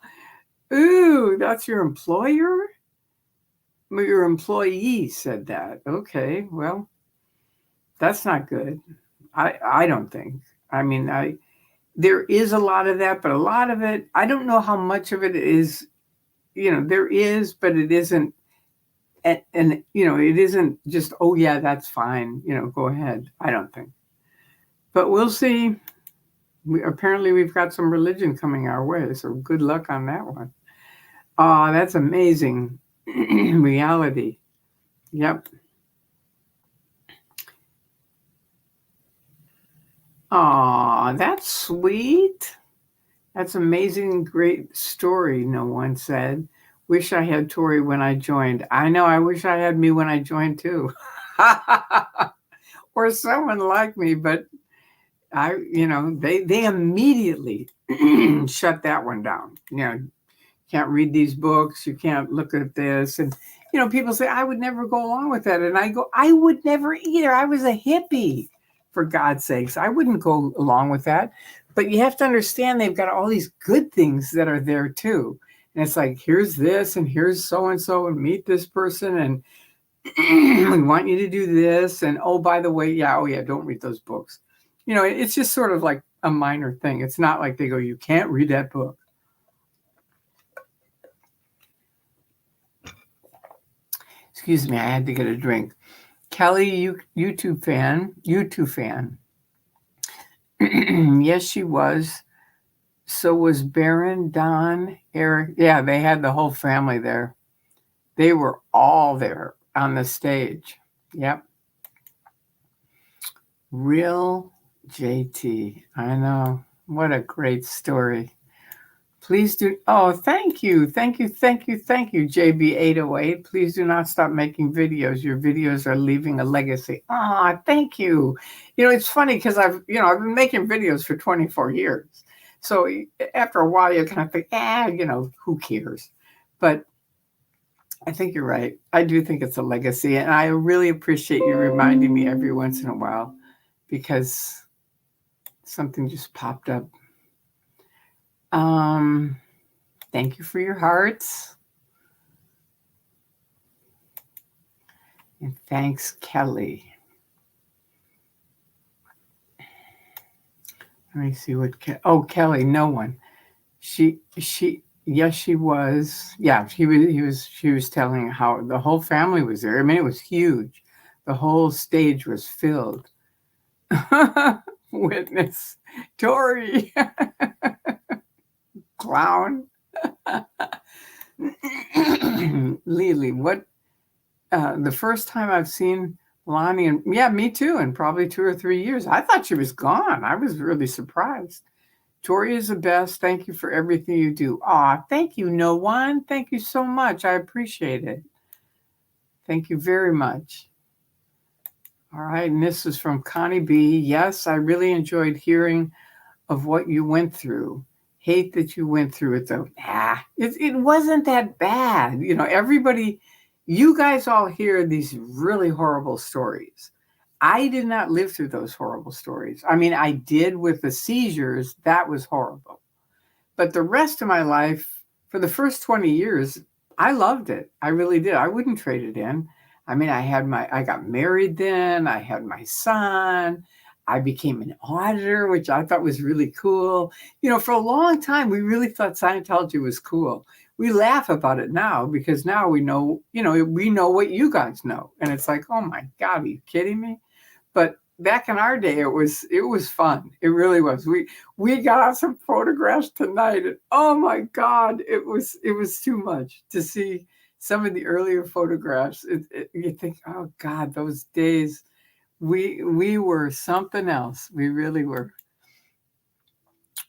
Ooh, that's your employer? Your employee said that. Okay, well, that's not good. I don't think. I mean, there is a lot of that, but a lot of it, I don't know how much of it is, there is, but it isn't. And it isn't just, oh yeah, that's fine. Go ahead. I don't think. But we'll see. Apparently we've got some religion coming our way, so good luck on that one. That's amazing. Reality. Yep. That's sweet. That's amazing. Great story, no one said. Wish I had Tori when I joined. I know, I wish I had me when I joined too. Or someone like me, but they immediately shut that one down. Can't read these books. You can't look at this. And, people say, I would never go along with that. And I go, I would never either. I was a hippie, for God's sakes. I wouldn't go along with that. But you have to understand they've got all these good things that are there too. And it's like, here's this and here's so-and-so and meet this person. And we want you to do this. And, oh, by the way, don't read those books. It's just sort of like a minor thing. It's not like they go, you can't read that book. Excuse me, I had to get a drink. Kelly, YouTube fan. Yes, she was. So was Baron, Don, Eric. Yeah, they had the whole family there. They were all there on the stage. Yep. Real JT. I know. What a great story. Please do. Oh, thank you. JB808. Please do not stop making videos. Your videos are leaving a legacy. Thank you. It's funny because I've been making videos for 24 years. So after a while, you kind of think, who cares? But I think you're right. I do think it's a legacy. And I really appreciate you reminding me every once in a while, because something just popped up. Thank you for your hearts. And thanks, Kelly. Let me see what, Kelly, no one. Yes, she was. Yeah, she was telling how the whole family was there. I mean, it was huge. The whole stage was filled. Witness, Tori. Clown. Lily, what? The first time I've seen Lonnie, and yeah, me too, in probably 2 or 3 years. I thought she was gone. I was really surprised. Tori is the best. Thank you for everything you do. Thank you, no one. Thank you so much. I appreciate it. Thank you very much. All right, and this is from Connie B. Yes, I really enjoyed hearing of what you went through. Hate that you went through it, though. It wasn't that bad. Everybody, you guys all hear these really horrible stories. I did not live through those horrible stories. I mean, I did with the seizures. That was horrible. But the rest of my life, for the first 20 years, I loved it. I really did. I wouldn't trade it in. I mean, I got married then. I had my son. I became an auditor, which I thought was really cool. For a long time, we really thought Scientology was cool. We laugh about it now because now we know, we know what you guys know. And it's like, oh my God, are you kidding me? But back in our day, it was fun. It really was. We got out some photographs tonight, and oh my God, it was too much to see some of the earlier photographs. You think, oh God, those days, we were something else. We really were.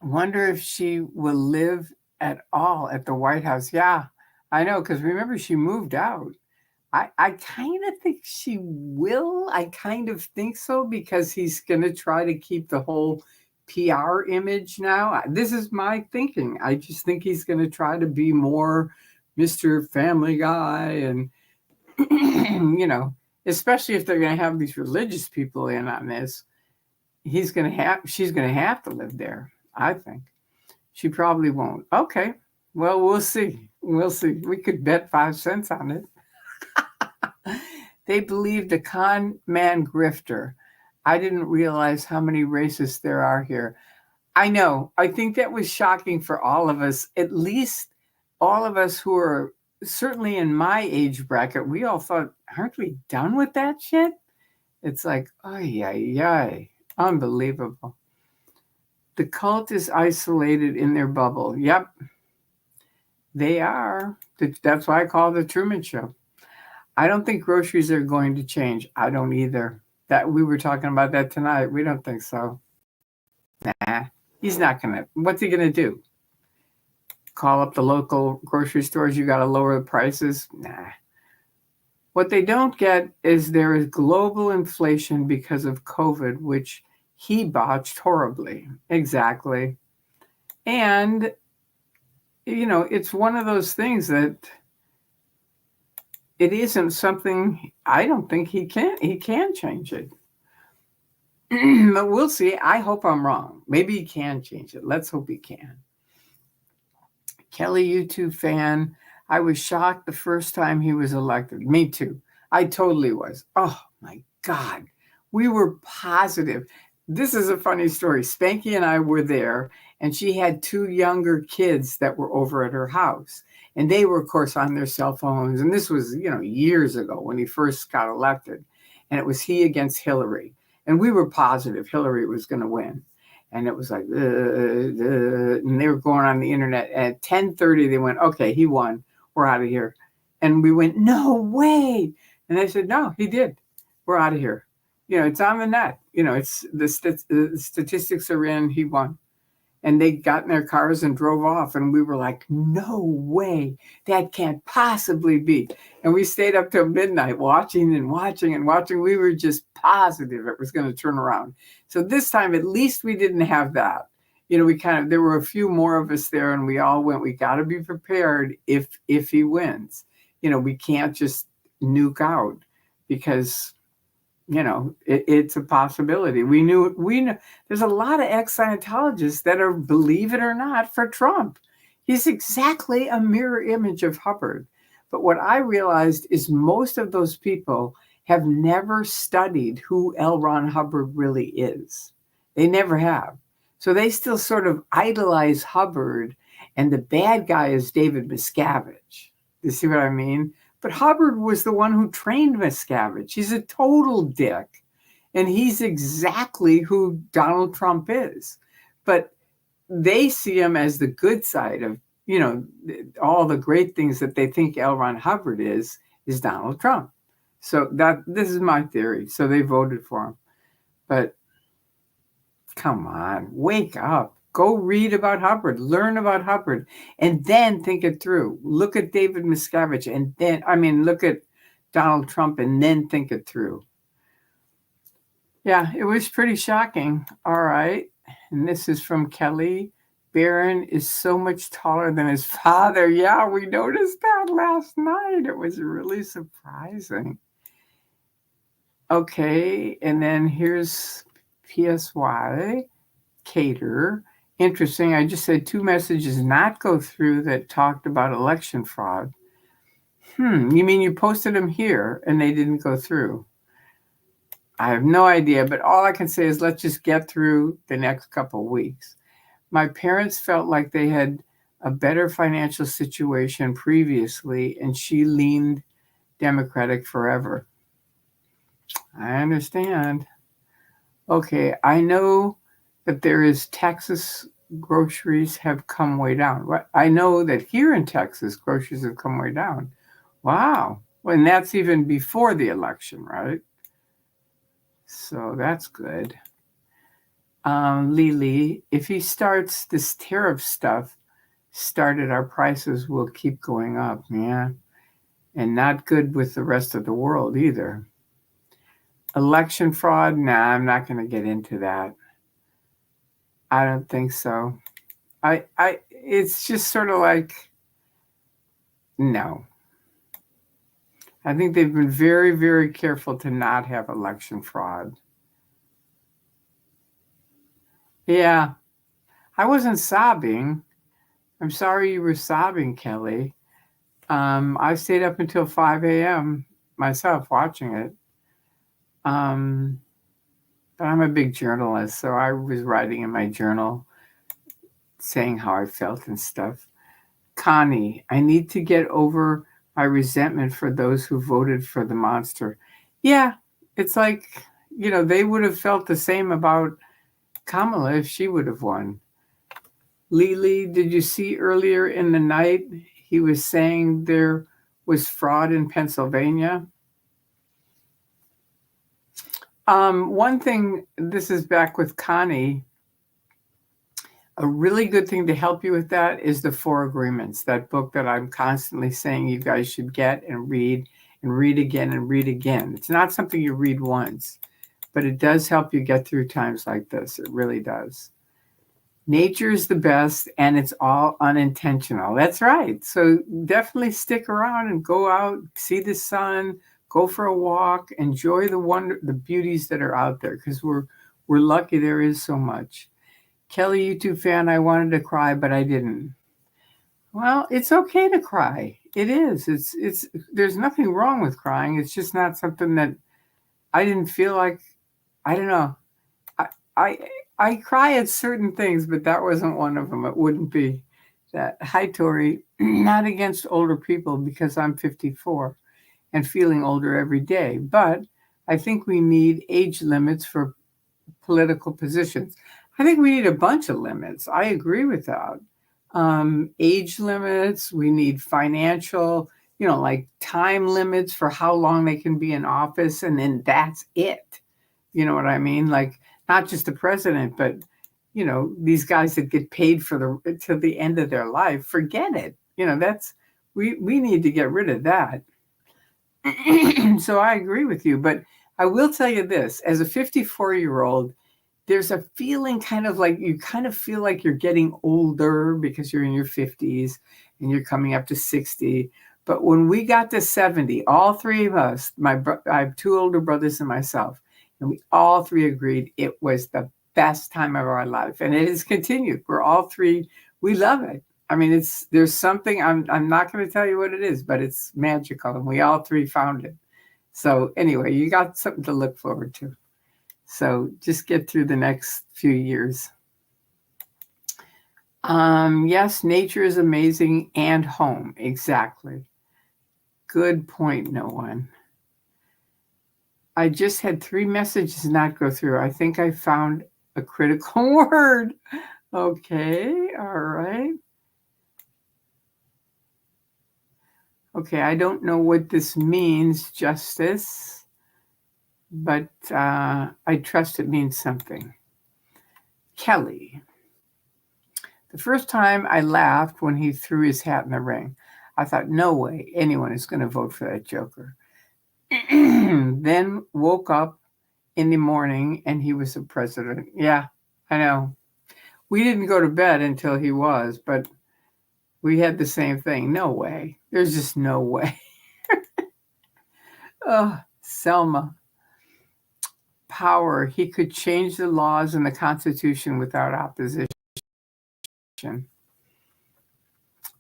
Wonder if she will live at all at the White House. Yeah, I know, because remember she moved out. I kind of think she will. I kind of think so because he's going to try to keep the whole PR image now. This is my thinking. I just think he's going to try to be more Mr. Family Guy and, especially if they're going to have these religious people in on this, she's going to have to live there, I think. She probably won't. Okay. Well, we'll see. We'll see. We could bet 5 cents on it. They believed a con man grifter. I didn't realize how many racists there are here. I know. I think that was shocking for all of us, at least all of us who are certainly in my age bracket. We all thought, aren't we done with that shit? It's like, ay, ay, ay. Unbelievable. The cult is isolated in their bubble. Yep, they are. That's why I call it the Truman Show. I don't think groceries are going to change. I don't either. That we were talking about that tonight. We don't think so. Nah, he's not gonna. What's he gonna do? Call up the local grocery stores? You got to lower the prices? Nah. What they don't get is there is global inflation because of COVID, which he botched horribly. Exactly. And it's one of those things that it isn't something. I don't think he can change it. But we'll see. I hope I'm wrong. Maybe he can change it. Let's hope he can. Kelly YouTube fan. I was shocked the first time he was elected. Me too. I totally was. Oh my God. We were positive. This is a funny story. Spanky and I were there, and she had 2 younger kids that were over at her house. And they were, of course, on their cell phones. And this was, years ago when he first got elected. And it was he against Hillary. And we were positive Hillary was going to win. And it was like, and they were going on the internet. At 10:30, they went, okay, he won. We're out of here. And we went, no way. And they said, no, he did. We're out of here. It's on the net. It's the statistics are in. He won. And they got in their cars and drove off. And we were like, no way. That can't possibly be. And we stayed up till midnight watching and watching and watching. We were just positive it was going to turn around. So this time, at least we didn't have that. There were a few more of us there, and we all went, we got to be prepared if he wins. We can't just nuke out because it's a possibility. We know there's a lot of ex-Scientologists that are, believe it or not, for Trump. He's exactly a mirror image of Hubbard. But what I realized is most of those people have never studied who L. Ron Hubbard really is. They never have. So they still sort of idolize Hubbard, and the bad guy is David Miscavige. You see what I mean? But Hubbard was the one who trained Miscavige. He's a total dick. And he's exactly who Donald Trump is. But they see him as the good side of, all the great things that they think L. Ron Hubbard is Donald Trump. So this is my theory. So they voted for him. But come on, wake up. Go read about Hubbard, learn about Hubbard, and then think it through. Look at David Miscavige, and then, look at Donald Trump, and then think it through. Yeah, it was pretty shocking. All right. And this is from Kelly. Barron is so much taller than his father. Yeah, we noticed that last night. It was really surprising. Okay, and then here's PSY, Cater. Interesting. I just said 2 messages not go through that talked about election fraud. You mean you posted them here and they didn't go through? I have no idea, but all I can say is let's just get through the next couple of weeks. My parents felt like they had a better financial situation previously, and she leaned Democratic forever. I understand. Okay, I know that there is Texas groceries have come way down. I know that here in Texas, groceries have come way down. Wow. And that's even before the election, right? So that's good. Lily, if he starts this tariff stuff, started, our prices will keep going up. Yeah. And not good with the rest of the world either. Election fraud? Nah, I'm not going to get into that. I don't think so. It's just sort of like, no. I think they've been very, very careful to not have election fraud. Yeah, I wasn't sobbing. I'm sorry you were sobbing, Kelly. I stayed up until 5 a.m. myself watching it. Um, but I'm a big journalist, so I was writing in my journal saying how I felt and stuff. Connie, I need to get over my resentment for those who voted for the monster. Yeah, it's like, they would have felt the same about Kamala if she would have won. Lily, did you see earlier in the night he was saying there was fraud in Pennsylvania? One thing, this is back with Connie. A really good thing to help you with that is the Four Agreements, that book that I'm constantly saying you guys should get and read again and read again. It's not something you read once, but it does help you get through times like this. It really does. Nature is the best, and it's all unintentional. That's right. So definitely stick around and go out, see the sun, go for a walk, enjoy the beauties that are out there, because we're lucky there is so much. Kelly, YouTube fan, I wanted to cry, but I didn't. Well, it's okay to cry. It is. It's there's nothing wrong with crying. It's just not something that I didn't feel like. I don't know. I I I cry at certain things, but that wasn't one of them. It wouldn't be that. Hi, Tori. Not against older people because I'm 54 and feeling older every day, but I think we need age limits for political positions. I think we need a bunch of limits. I agree with that. Age limits, we need financial, like time limits for how long they can be in office, and then that's it. You know what I mean? Like, not just the president, but these guys that get paid for till the end of their life. Forget it. That's we need to get rid of that. So I agree with you, but I will tell you this: as a 54-year-old, there's a feeling kind of like you kind of feel like you're getting older because you're in your 50s and you're coming up to 60. But when we got to 70, all three of us, I have two older brothers and myself, and we all three agreed it was the best time of our life. And it has continued. We're all three, we love it. I mean, there's something, I'm not going to tell you what it is, but it's magical. And we all three found it. So anyway, you got something to look forward to. So just get through the next few years. Yes, nature is amazing, and home. Exactly. Good point, no one. I just had 3 messages not go through. I think I found a critical word. Okay, all right. Okay, I don't know what this means, Justice, but I trust it means something. Kelly. The first time I laughed when he threw his hat in the ring. I thought, no way anyone is going to vote for that joker. Then woke up in the morning and he was the president. Yeah, I know. We didn't go to bed until he was, but we had the same thing. No way. There's just no way. Oh, Selma. Power. He could change the laws and the Constitution without opposition.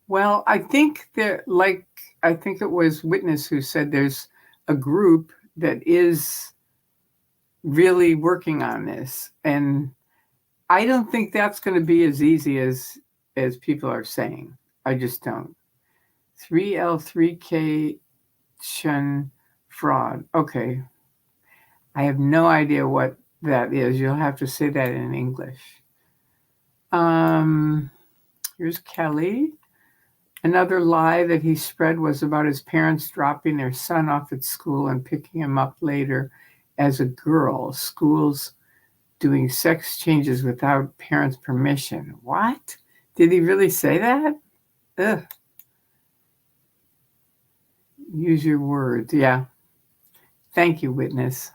Well, I think I think it was Witness who said there's a group that is really working on this. And I don't think that's going to be as easy as people are saying. I just don't. 3L3K Chen fraud. Okay. I have no idea what that is. You'll have to say that in English. Here's Kelly. Another lie that he spread was about his parents dropping their son off at school and picking him up later as a girl. Schools doing sex changes without parents' permission. What? Did he really say that? Ugh. Use your words. Yeah. Thank you, witness.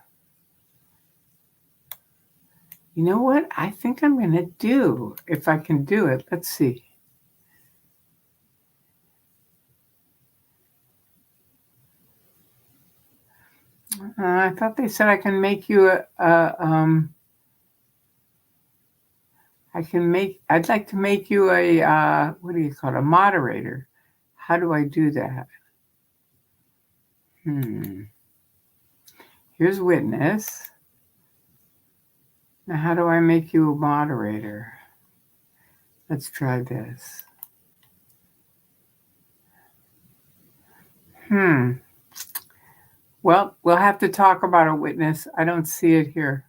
You know what? I think I'm going to do, if I can do it. Let's see. I thought they said I can make you I'd like to make you a, what do you call it? A moderator. How do I do that? Here's witness. Now, how do I make you a moderator? Let's try this. Well, we'll have to talk about a witness. I don't see it here.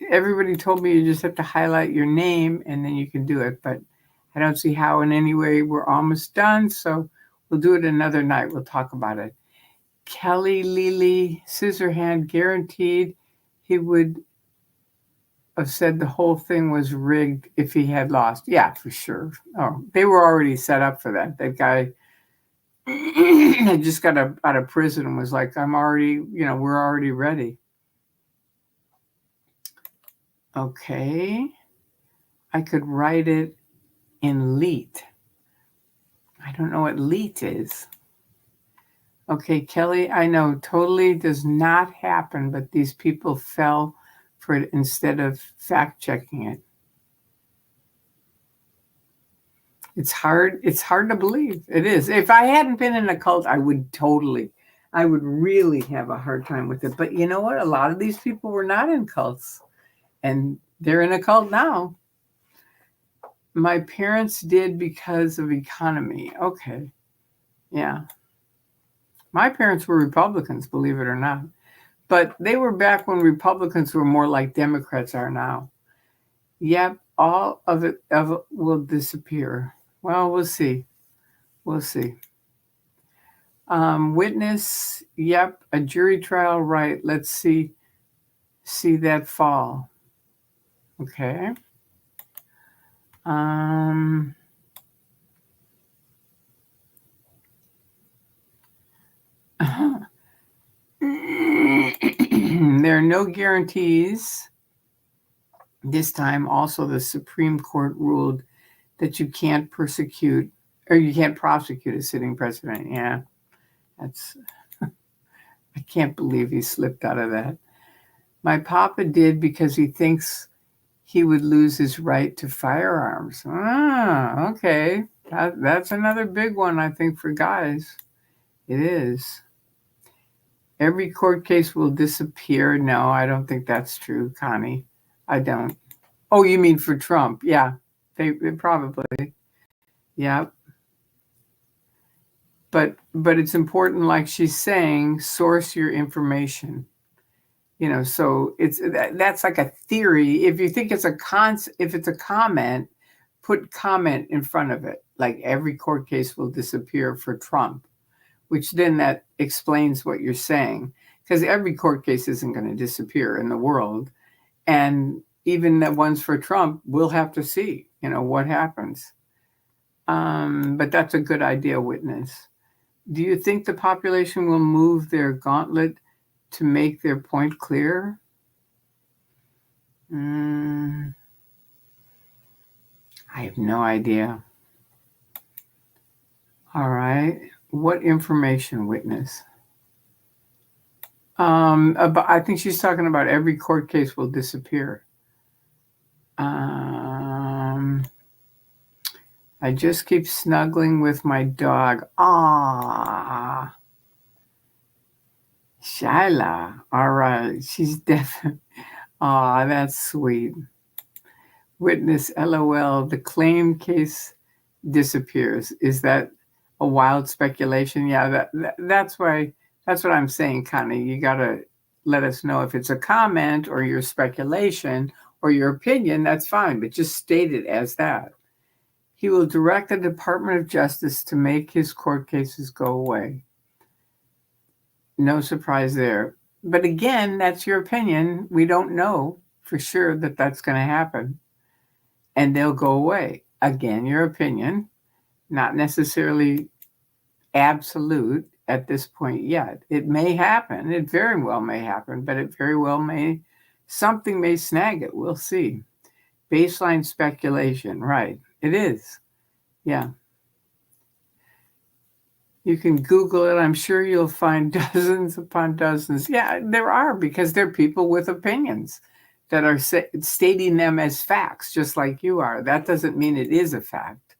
Everybody told me you just have to highlight your name and then you can do it, but I don't see how in any way. We're almost done, so we'll do it another night. We'll talk about it. Kelly Lily Scissorhand guaranteed he would have said the whole thing was rigged if he had lost. Yeah, for sure. Oh, they were already set up for that. That guy had just got out of prison and was like, we're already ready. Okay. I could write it in leet. I don't know what leet is. Okay, Kelly, I know totally does not happen, but these people fell for it instead of fact checking it. It's hard to believe. It is. If I hadn't been in a cult, I would really have a hard time with it. But you know what? A lot of these people were not in cults, and they're in a cult now. My parents did because of economy. Okay. Yeah. My parents were Republicans, believe it or not. But they were back when Republicans were more like Democrats are now. Yep, all of it will disappear. Well, we'll see. We'll see. Witness, yep, a jury trial, right. Let's see that fall. Okay. There are no guarantees. This time, also, the Supreme Court ruled that you can't prosecute a sitting president. Yeah, I can't believe he slipped out of that. My papa did because he thinks he would lose his right to firearms. Ah, okay. That's another big one, I think, for guys. It is. Every court case will disappear. No, I don't think that's true, Connie. I don't. Oh, you mean for Trump? Yeah, they probably. Yeah. But it's important, like she's saying, source your information. So that's like a theory. If you think it's if it's a comment, put comment in front of it. Like every court case will disappear for Trump, which then that explains what you're saying. Because every court case isn't going to disappear in the world. And even the ones for Trump, we'll have to see, what happens. But that's a good idea, witness. Do you think the population will move their gauntlet to make their point clear? I have no idea. All right. What information, witness? I think she's talking about every court case will disappear. I just keep snuggling with my dog. Ah, Shyla. All right. She's definitely. Ah, that's sweet. Witness, LOL. The claim case disappears. Is that a wild speculation? Yeah, that's why. That's what I'm saying, Connie. You gotta let us know. If it's a comment or your speculation or your opinion, that's fine, but just state it as that. He will direct the Department of Justice to make his court cases go away. No surprise there. But again, that's your opinion. We don't know for sure that that's going to happen. And they'll go away. Again, your opinion, not necessarily absolute at this point yet. It may happen. It very well may happen, but it very well may, something may snag it. We'll see. Baseline speculation, right. It is. Yeah. You can Google it. I'm sure you'll find dozens upon dozens. Yeah, there are, because they're people with opinions that are stating them as facts, just like you are. That doesn't mean it is a fact.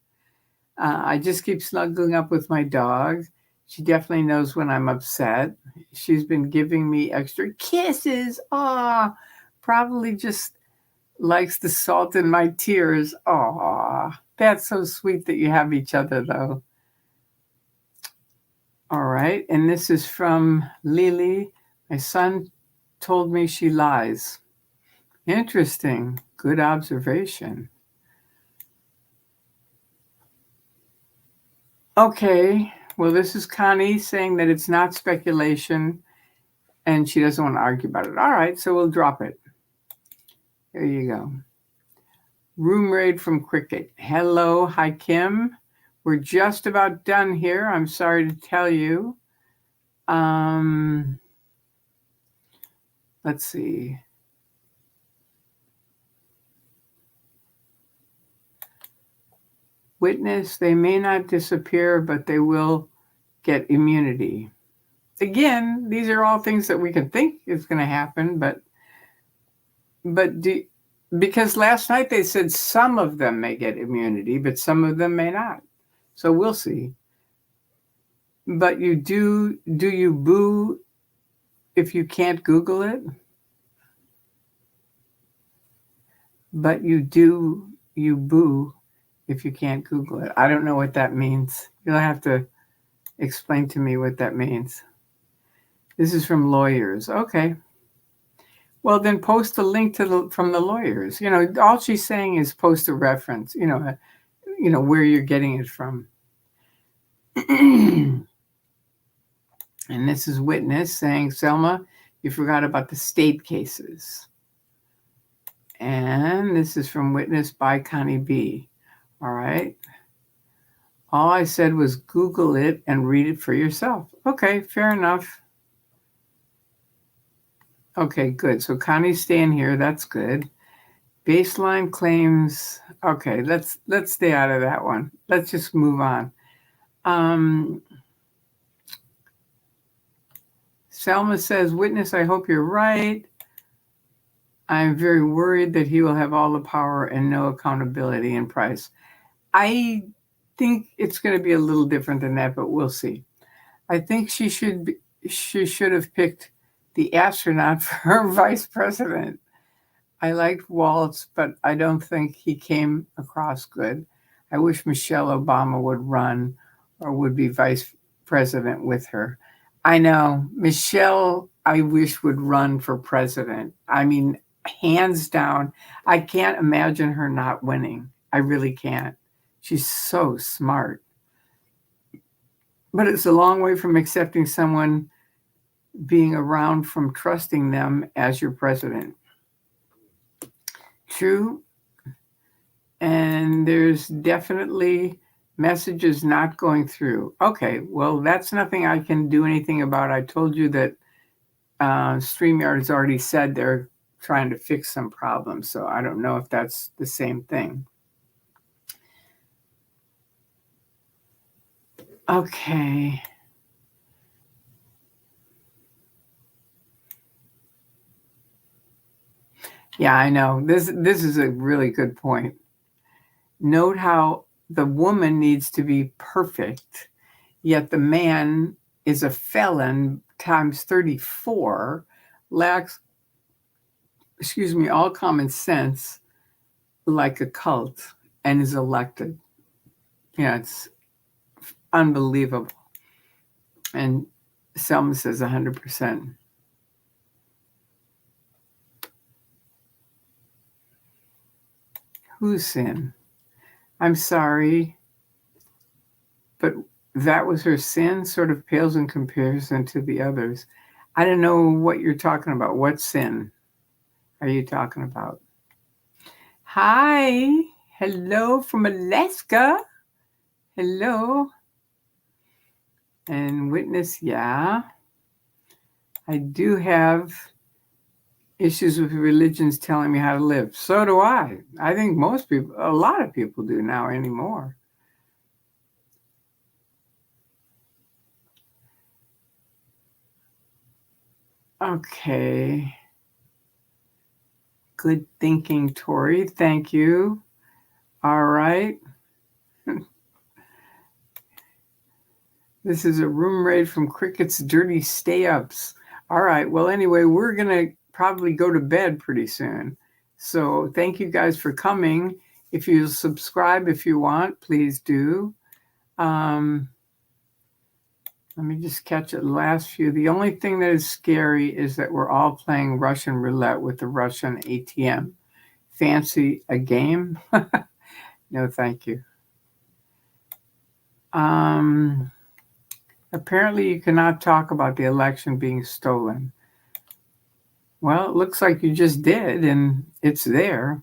I just keep snuggling up with my dog. She definitely knows when I'm upset. She's been giving me extra kisses. Aw, probably just likes the salt in my tears. Aw, that's so sweet that you have each other, though. All right, and this is from Lily. My son told me she lies. Interesting. Good observation. Okay, well, this is Connie saying that it's not speculation and she doesn't want to argue about it. All right, so we'll drop it. There you go. Room raid from Cricket. Hello, hi, Kim. We're just about done here. I'm sorry to tell you. Let's see. Witness, they may not disappear, but they will get immunity. Again, these are all things that we can think is going to happen, because last night they said some of them may get immunity, but some of them may not. So we'll see. But do you boo if you can't Google it? But you boo if you can't Google it. I don't know what that means. You'll have to explain to me what that means. This is from lawyers. Okay. Well, then post a link from the lawyers. All she's saying is post a reference, where you're getting it from. And this is witness saying, Selma, you forgot about the state cases. And this is from witness by Connie B. All right. All I said was Google it and read it for yourself. Okay, fair enough. Okay, good. So Connie's staying here. That's good. Baseline claims. Okay, let's stay out of that one. Let's just move on. Selma says, witness, I hope you're right. I'm very worried that he will have all the power and no accountability in Price. I think it's going to be a little different than that, but we'll see. I think she should have picked the astronaut for her vice president. I liked Waltz, but I don't think he came across good. I wish Michelle Obama would run or would be vice president with her. I know. Michelle, I wish, would run for president. I mean, hands down, I can't imagine her not winning. I really can't. She's so smart. But it's a long way from accepting someone being around from trusting them as your president. True. And there's definitely messages not going through. Okay, well, that's nothing I can do anything about. I told you that StreamYard has already said they're trying to fix some problems, so I don't know if that's the same thing. Okay. Yeah, I know. This is a really good point. Note how the woman needs to be perfect, yet the man is a felon times 34, lacks, all common sense, like a cult, and is elected. Yeah, it's unbelievable. And Selma says 100%. Whose sin? I'm sorry, but that was her sin, sort of pales in comparison to the others. I don't know what you're talking about. What sin are you talking about? Hi. Hello from Alaska. Hello. And witness, yeah. I do have issues with religions telling me how to live. So do I. I think most people, a lot of people do now anymore. Okay. Good thinking, Tori. Thank you. All right. This is a room raid from Cricket's Dirty Stay-Ups. All right. Well, anyway, we're going to probably go to bed pretty soon. So thank you guys for coming. If you subscribe if you want, please do. Let me just catch the last few. The only thing that is scary is that we're all playing Russian roulette with the Russian ATM. Fancy a game? No, thank you. Apparently you cannot talk about the election being stolen. Well, it looks like you just did, and it's there.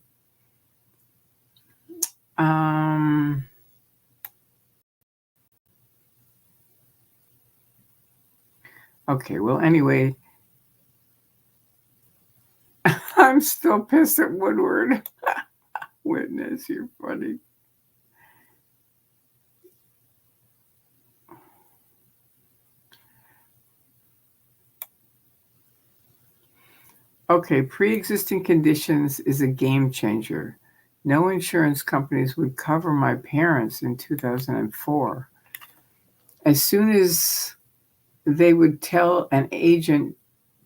Okay, well, anyway, I'm still pissed at Woodward. Witness, you're funny. Okay, pre-existing conditions is a game changer. No insurance companies would cover my parents in 2004. As soon as they would tell an agent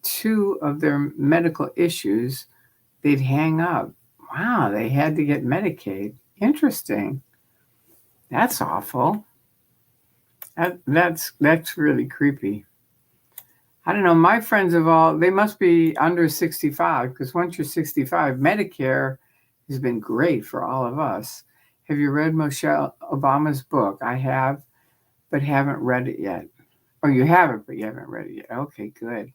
2 of their medical issues, they'd hang up. Wow, they had to get Medicaid. Interesting. That's awful. That's really creepy. I don't know. My friends they must be under 65, because once you're 65, Medicare has been great for all of us. Have you read Michelle Obama's book? I have, but haven't read it yet. Oh, you have it, but you haven't read it yet. Okay, good.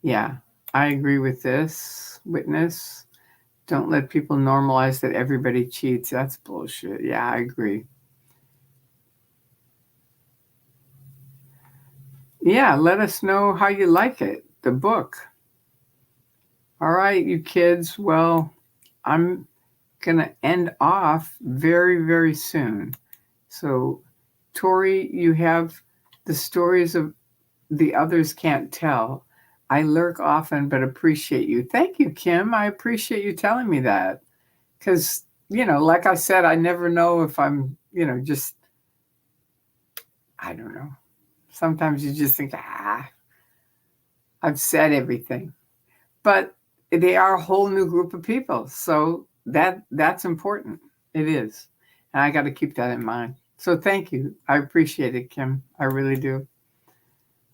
Yeah, I agree with this. Witness, don't let people normalize that everybody cheats. That's bullshit. Yeah, I agree. Yeah, let us know how you like it, the book. All right, you kids. Well, I'm going to end off very, very soon. So, Tori, you have the stories of the others can't tell. I lurk often, but appreciate you. Thank you, Kim. I appreciate you telling me that. Because, like I said, I never know if I'm, just, I don't know. Sometimes you just think, I've said everything. But they are a whole new group of people. So that's important. It is. And I got to keep that in mind. So thank you. I appreciate it, Kim. I really do.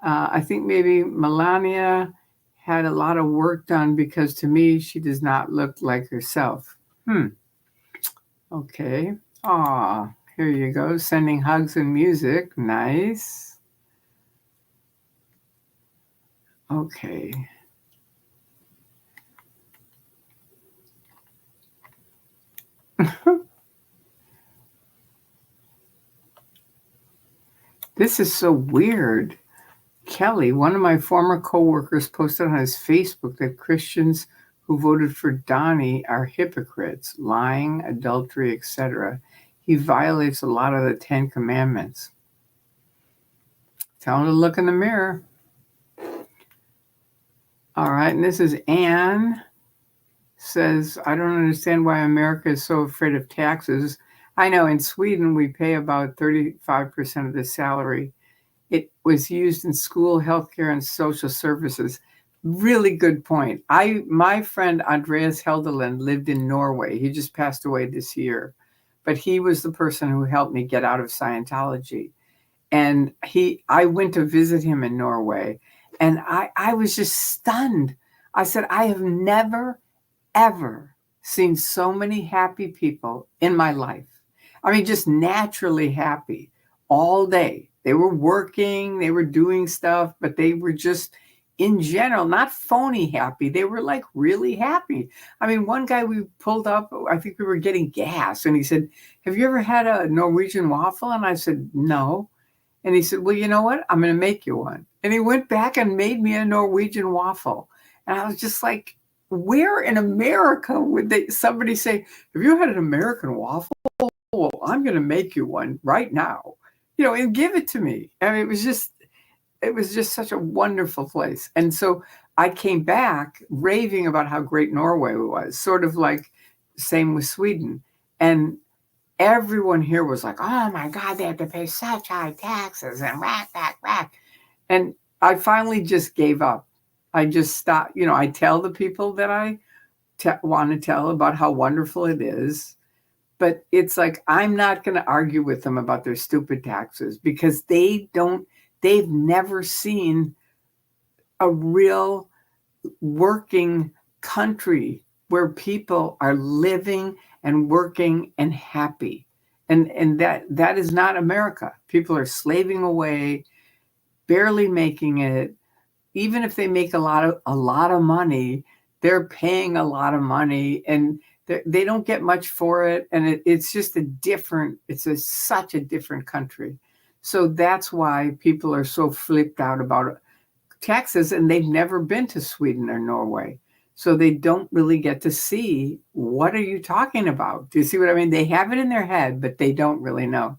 I think maybe Melania had a lot of work done, because to me, she does not look like herself. Okay. Aw, here you go. Sending hugs and music. Nice. Okay. This is so weird. Kelly, one of my former coworkers, posted on his Facebook that Christians who voted for Donnie are hypocrites, lying, adultery, etc. He violates a lot of the 10 Commandments. Tell him to look in the mirror. All right, and this is Anne. Says, I don't understand why America is so afraid of taxes. I know in Sweden we pay about 35% of the salary. It was used in school, healthcare, and social services. Really good point. My friend Andreas Helderland lived in Norway. He just passed away this year, but he was the person who helped me get out of Scientology. And I went to visit him in Norway, and I was just stunned. I said, I have never, ever seen so many happy people in my life. I mean, just naturally happy all day. They were working, they were doing stuff, but they were just in general, not phony happy. They were like really happy. I mean, one guy we pulled up, I think we were getting gas, and he said, have you ever had a Norwegian waffle? And I said, no. And he said, well, you know what? I'm going to make you one. And he went back and made me a Norwegian waffle. And I was just like, where in America would somebody say, have you had an American waffle? Well, I'm going to make you one right now, and give it to me. I mean, it was just such a wonderful place. And so I came back raving about how great Norway was, sort of like same with Sweden. And everyone here was like, oh my God, they have to pay such high taxes and whack, whack, whack. And I finally just gave up. I just stopped. I tell the people that I want to tell about how wonderful it is. But it's like, I'm not going to argue with them about their stupid taxes because they've never seen a real working country where people are living and working and happy. And that is not America. People are slaving away, barely making it. Even if they make a lot of money, they're paying a lot of money and they don't get much for it. And it's just such a different country. So that's why people are so flipped out about taxes, and they've never been to Sweden or Norway. So they don't really get to see, what are you talking about? Do you see what I mean? They have it in their head, but they don't really know.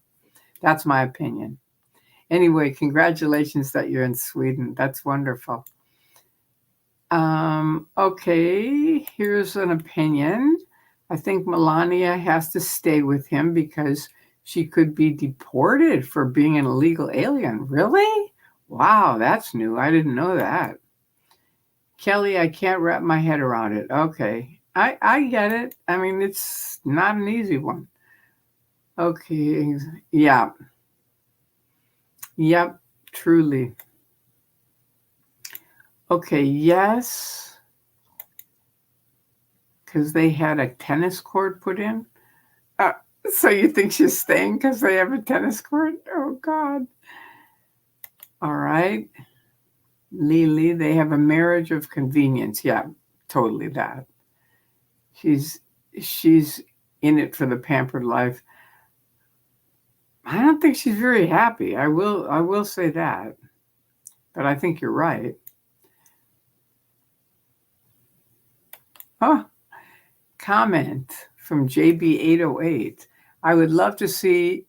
That's my opinion. Anyway, congratulations that you're in Sweden. That's wonderful. Okay, here's an opinion. I think Melania has to stay with him because she could be deported for being an illegal alien. Really? Wow, that's new. I didn't know that. Kelly, I can't wrap my head around it. Okay, I get it. I mean, it's not an easy one. Okay, yeah. Yep, truly. Okay, yes, because they had a tennis court put in. So you think she's staying because they have a tennis court? Oh, God. All right. Lily, they have a marriage of convenience. Yeah, totally that. She's in it for the pampered life. I don't think she's very happy. I will say that. But I think you're right. Oh, comment from JB808. I would love to see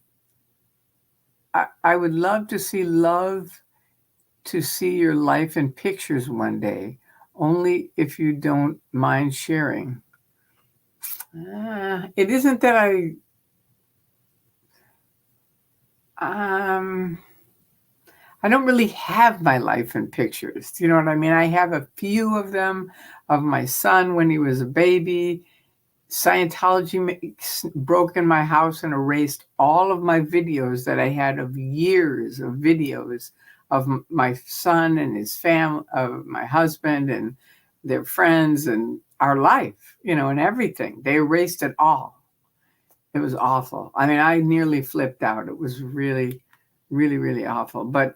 love to see your life in pictures one day, only if you don't mind sharing. It isn't that I don't really have my life in pictures. Do you know what I mean? I have a few of them of my son when he was a baby. Scientology broke in my house and erased all of my videos that I had of years of videos of my son and his family, of my husband and their friends and our life, and everything. They erased it all. It was awful. I mean, I nearly flipped out. It was really, really, really awful. But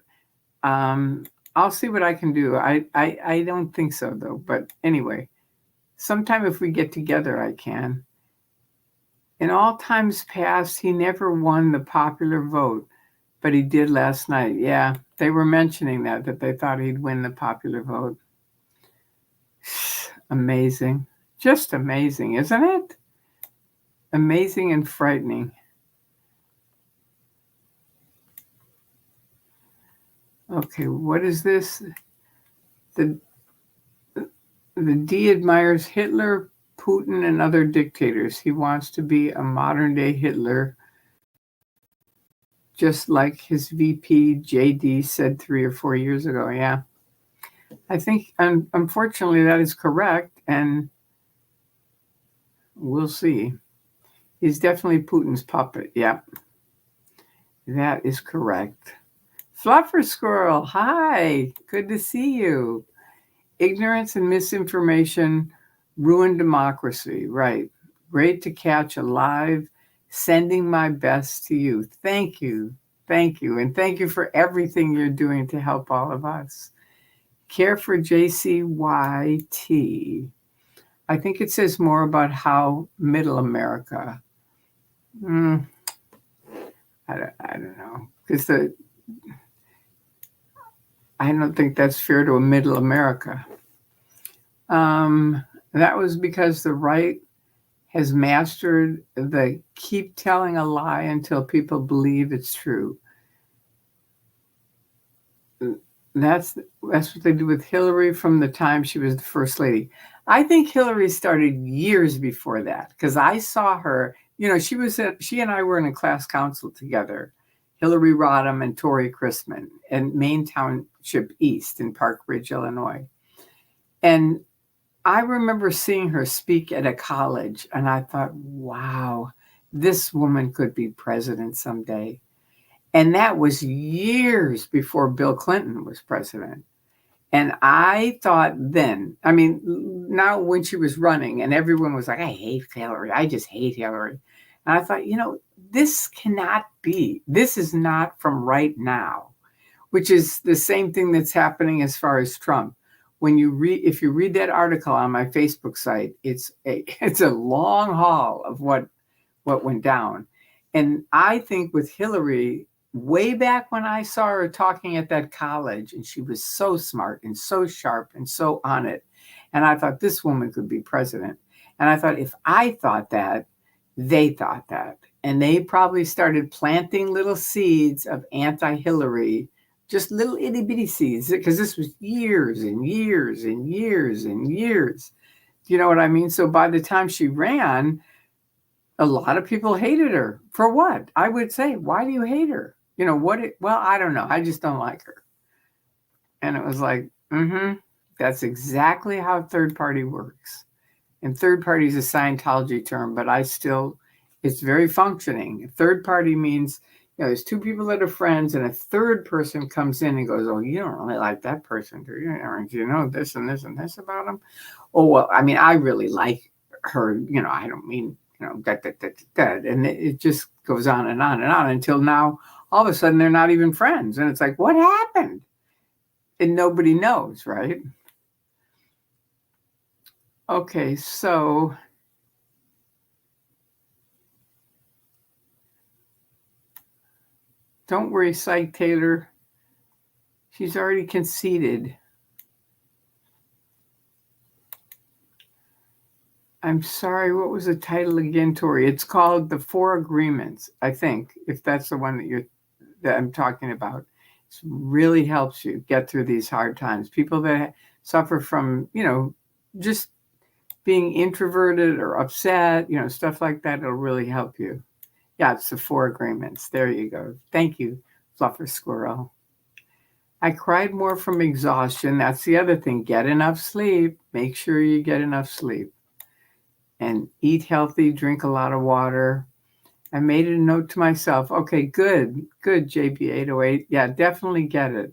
I'll see what I can do. I don't think so, though. But anyway, sometime if we get together, I can. In all times past, he never won the popular vote, but he did last night. Yeah, they were mentioning that they thought he'd win the popular vote. Amazing. Just amazing, isn't it? Amazing and frightening. Okay, what is this? The D admires Hitler, Putin, and other dictators. He wants to be a modern-day Hitler, just like his VP, JD, said 3 or 4 years ago. Yeah. I think, unfortunately, that is correct, and we'll see. He's definitely Putin's puppet. Yeah. That is correct. Fluffer Squirrel, hi. Good to see you. Ignorance and misinformation ruin democracy. Right. Great to catch alive. Sending my best to you. Thank you. Thank you. And thank you for everything you're doing to help all of us. Care for JCYT. I think it says more about how middle America. I don't know. Because I don't think that's fair to a middle America. That was because the right has mastered the keep telling a lie until people believe it's true. That's what they do with Hillary from the time she was the first lady. I think Hillary started years before that because I saw her. She and I were in a class council together. Hillary Rodham and Tori Christman in Maine Township East in Park Ridge, Illinois. And I remember seeing her speak at a college, and I thought, wow, this woman could be president someday. And that was years before Bill Clinton was president. And I thought then, now when she was running and everyone was like, I hate Hillary. I just hate Hillary. And I thought, this cannot be. This is not from right now, which is the same thing that's happening as far as Trump. If you read that article on my Facebook site, it's a long haul of what went down. And I think with Hillary, way back when I saw her talking at that college, and she was so smart and so sharp and so on it. And I thought this woman could be president. And I thought if I thought that, they thought that. And they probably started planting little seeds of anti-Hillary, just little itty bitty seeds, because this was years and years and years and years. You know what I mean? So by the time she ran, a lot of people hated her. For what? I would say, why do you hate her? Well, I don't know. I just don't like her. And it was like, that's exactly how third party works. And third party is a Scientology term, but it's very functioning. Third party means, there's two people that are friends and a third person comes in and goes, oh, you don't really like that person, do you? Or do you know this and this and this about them? Oh, well, I really like her. I don't mean, that. And it just goes on and on and on until now, all of a sudden, they're not even friends. And it's like, what happened? And nobody knows, right? Okay, so don't worry, Psych Taylor. She's already conceded. I'm sorry, what was the title again, Tori? It's called The Four Agreements, I think, if that's the one that I'm talking about. It really helps you get through these hard times. People that suffer from, just being introverted or upset, stuff like that, it'll really help you. Yeah, it's The Four Agreements. There you go. Thank you, Fluffer Squirrel. I cried more from exhaustion. That's the other thing. Get enough sleep. Make sure you get enough sleep. And eat healthy, drink a lot of water. I made a note to myself. Okay, good, JB808. Yeah, definitely get it.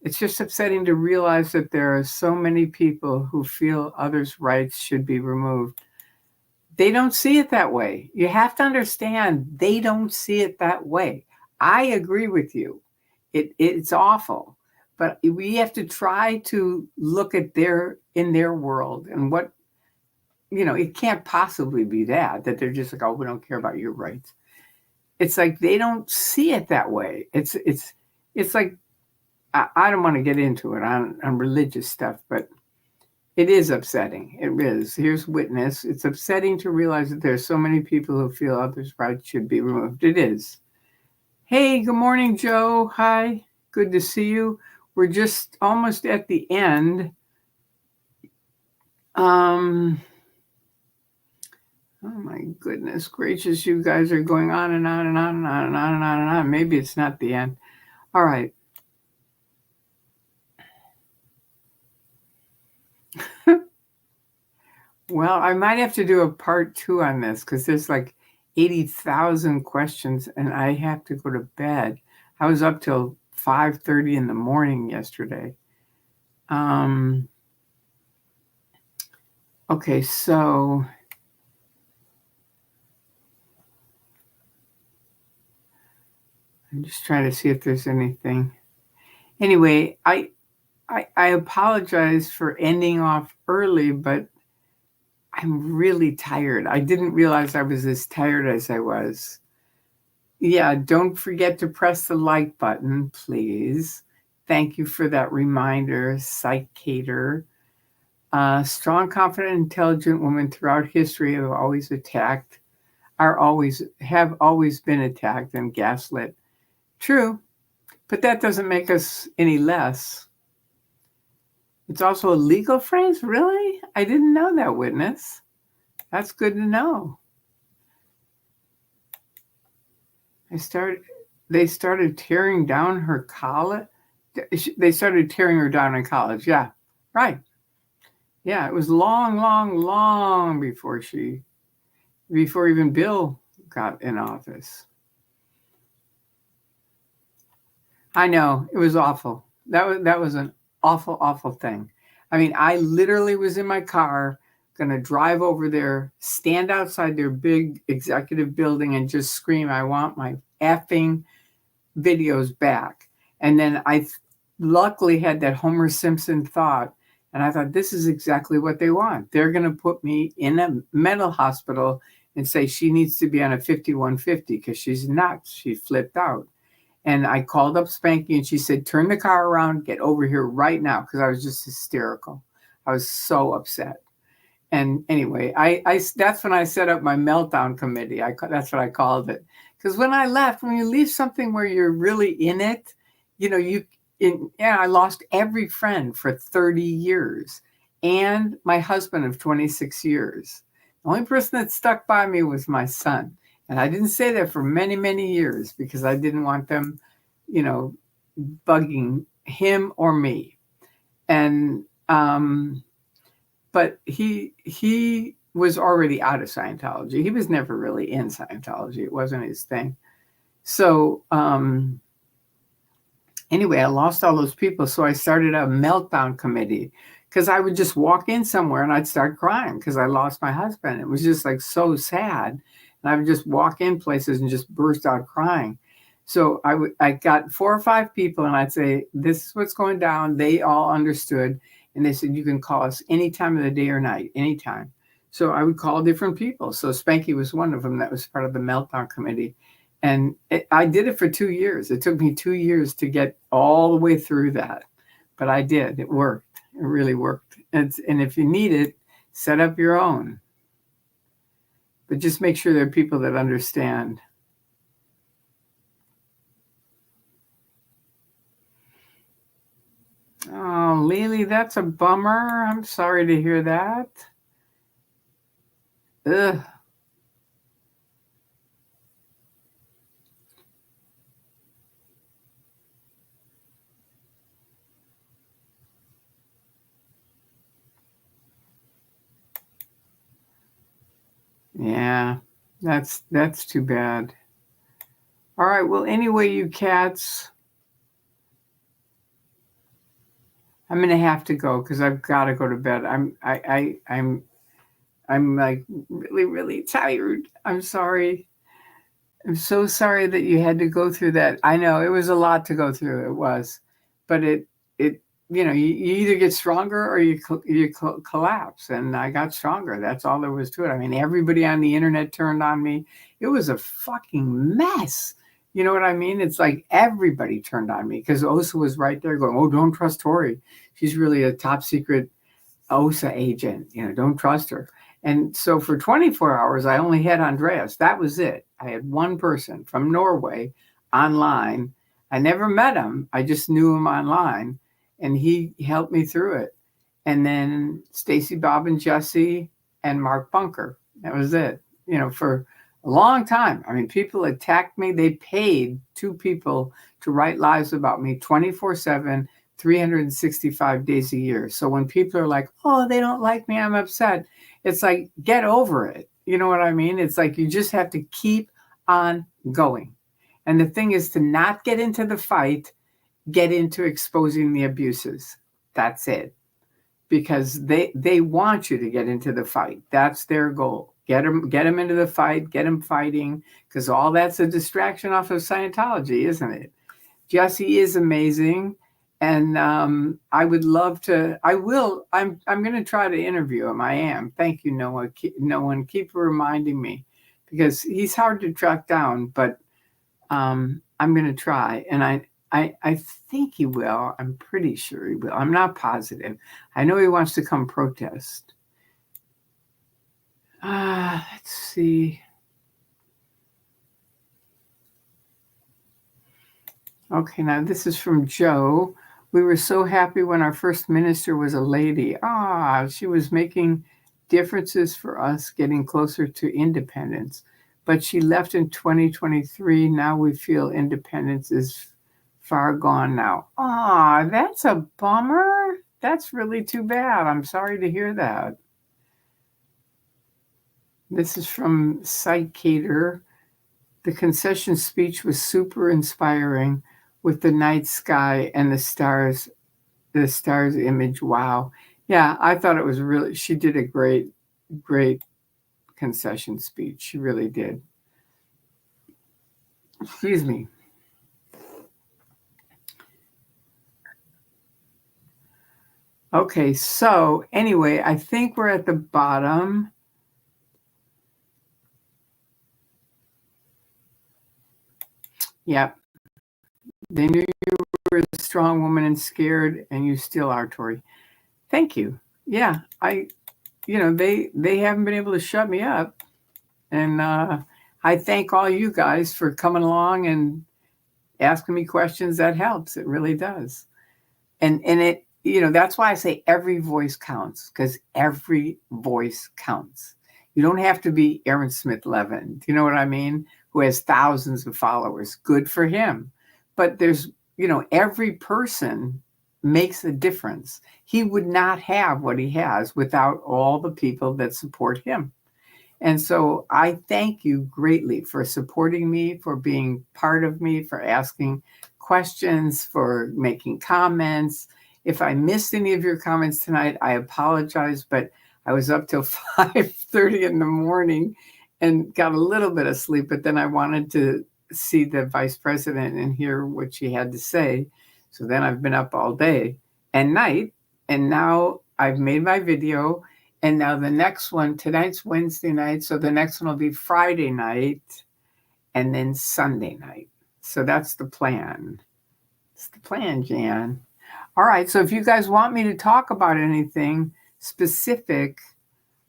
It's just upsetting to realize that there are so many people who feel others' rights should be removed. They don't see it that way. You have to understand they don't see it that way. I agree with you. It's awful. But we have to try to look at in their world and what, it can't possibly be that they're just like, oh, we don't care about your rights. It's like they don't see it that way. It's like, I don't want to get into it on religious stuff, but it is upsetting. It is. Here's witness. It's upsetting to realize that there are so many people who feel others' rights should be removed. It is. Hey, good morning, Joe. Hi. Good to see you. We're just almost at the end. Oh my goodness gracious, you guys are going on and on and on and on and on and on and on. Maybe it's not the end. All right. Well, I might have to do a part 2 on this because there's like 80,000 questions and I have to go to bed. I was up till 5:30 in the morning yesterday. Okay, so I'm just trying to see if there's anything. Anyway, I apologize for ending off early, but I'm really tired. I didn't realize I was as tired as I was. Yeah, don't forget to press the like button, please. Thank you for that reminder, Psychator. Strong, confident, intelligent women throughout history have always been attacked and gaslit. True, but that doesn't make us any less. It's also a legal phrase? Really? I didn't know that, witness. That's good to know. They started tearing down her college. They started tearing her down in college. Yeah, right. Yeah, it was long, long, long before even Bill got in office. I know, it was awful. That was an awful, awful thing. I mean, I literally was in my car, gonna drive over there, stand outside their big executive building and just scream, I want my effing videos back. And then I luckily had that Homer Simpson thought, and I thought, this is exactly what they want. They're gonna put me in a mental hospital and say she needs to be on a 5150 because she's nuts. She flipped out. And I called up Spanky and she said, turn the car around, get over here right now, because I was just hysterical. I was so upset. And anyway, I that's when I set up my meltdown committee. That's what I called it. Because when I left, when you leave something where you're really in it, I lost every friend for 30 years and my husband of 26 years. The only person that stuck by me was my son. And I didn't say that for many, many years because I didn't want them, bugging him or me. And, but he was already out of Scientology. He was never really in Scientology. It wasn't his thing. So, anyway, I lost all those people. So I started a meltdown committee because I would just walk in somewhere and I'd start crying because I lost my husband. It was just like so sad. And I would just walk in places and just burst out crying. So I got 4 or 5 people and I'd say, this is what's going down. They all understood. And they said, you can call us any time of the day or night, anytime. So I would call different people. So Spanky was one of them that was part of the meltdown committee. And I did it for 2 years. It took me 2 years to get all the way through that. But I did. It worked. It really worked. And if you need it, set up your own. But just make sure there are people that understand. Oh, Lily, that's a bummer. I'm sorry to hear that. Ugh. Yeah, that's too bad. All right. Well, anyway, you cats, I'm gonna have to go because I've got to go to bed. I'm like really, really tired. I'm sorry. I'm so sorry that you had to go through that. I know it was a lot to go through. It was, but you either get stronger or you collapse. And I got stronger. That's all there was to it. I mean, everybody on the internet turned on me. It was a fucking mess. You know what I mean? It's like everybody turned on me because Osa was right there going, "Oh, don't trust Tori. She's really a top secret OSA agent. Don't trust her." And so for 24 hours, I only had Andreas. That was it. I had one person from Norway online. I never met him. I just knew him online, and he helped me through it. And then Stacy, Bob, and Jesse, and Mark Bunker. That was it. For a long time. I mean, people attacked me. They paid 2 people to write lies about me 24/7. 365 days a year. So when people are like, oh, they don't like me, I'm upset. It's like, get over it. You know what I mean? It's like you just have to keep on going. And the thing is to not get into the fight, get into exposing the abuses. That's it. because they want you to get into the fight. That's their goal. Get them into the fight, get them fighting, because all that's a distraction off of Scientology, isn't it? Jesse is amazing, and I would love to. I will. I'm going to try to interview him. I am. Thank you, Noah. Noah, keep reminding me, because he's hard to track down. But I'm going to try, and I think he will. I'm pretty sure he will. I'm not positive. I know he wants to come protest. Let's see. Okay, now this is from Joe. We were so happy when our first minister was a lady. She was making differences for us, getting closer to independence. But she left in 2023. Now we feel independence is far gone now. That's a bummer. That's really too bad. I'm sorry to hear that. This is from Psychater. The concession speech was super inspiring with the night sky and the stars image. Wow. Yeah, I thought it was really, she did a great concession speech. She really did. Excuse me. Okay, so anyway, I think we're at the bottom. Yep. They knew you were a strong woman and scared, and you still are, Tori. Thank you. Yeah, they haven't been able to shut me up. And I thank all you guys for coming along and asking me questions. That helps. It really does. And it, that's why I say every voice counts, because every voice counts. You don't have to be Aaron Smith Levin. Do you know what I mean? Who has thousands of followers. Good for him. But there's, every person makes a difference. He would not have what he has without all the people that support him. And so I thank you greatly for supporting me, for being part of me, for asking questions, for making comments. If I missed any of your comments tonight, I apologize, but I was up till 5:30 in the morning and got a little bit of sleep, but then I wanted to see the vice president and hear what she had to say. So then I've been up all day and night, and now I've made my video. And now the next one, tonight's Wednesday night, so the next one will be Friday night and then Sunday night. So that's the plan. It's the plan, Jan. All right, so if you guys want me to talk about anything specific,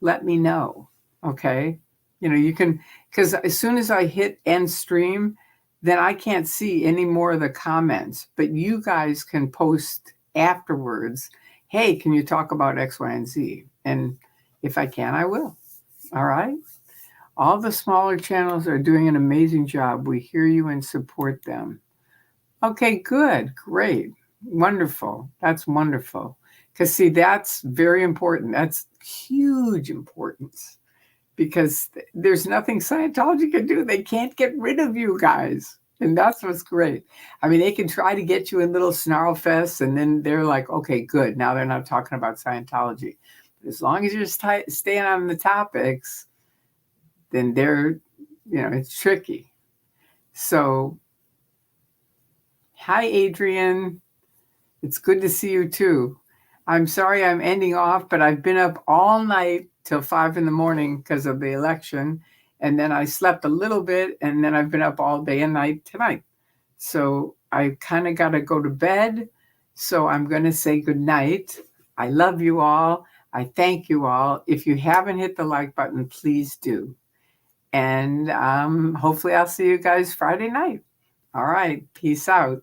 let me know, okay? You can, because as soon as I hit end stream, then I can't see any more of the comments, but you guys can post afterwards, hey, can you talk about X, Y, and Z? And if I can, I will. All right? All the smaller channels are doing an amazing job. We hear you and support them. Okay, good, great, wonderful. That's wonderful. Because see, that's very important. That's huge importance. Because there's nothing Scientology can do. They can't get rid of you guys. And that's what's great. I mean, they can try to get you in little snarl fests, and then they're like, okay, good. Now they're not talking about Scientology. But as long as you're staying on the topics, then they're, it's tricky. So, hi, Adrian. It's good to see you too. I'm sorry I'm ending off, but I've been up all night till 5 in the morning because of the election. And then I slept a little bit, and then I've been up all day and night tonight. So I kind of got to go to bed. So I'm going to say good night. I love you all. I thank you all. If you haven't hit the like button, please do. And hopefully I'll see you guys Friday night. All right. Peace out.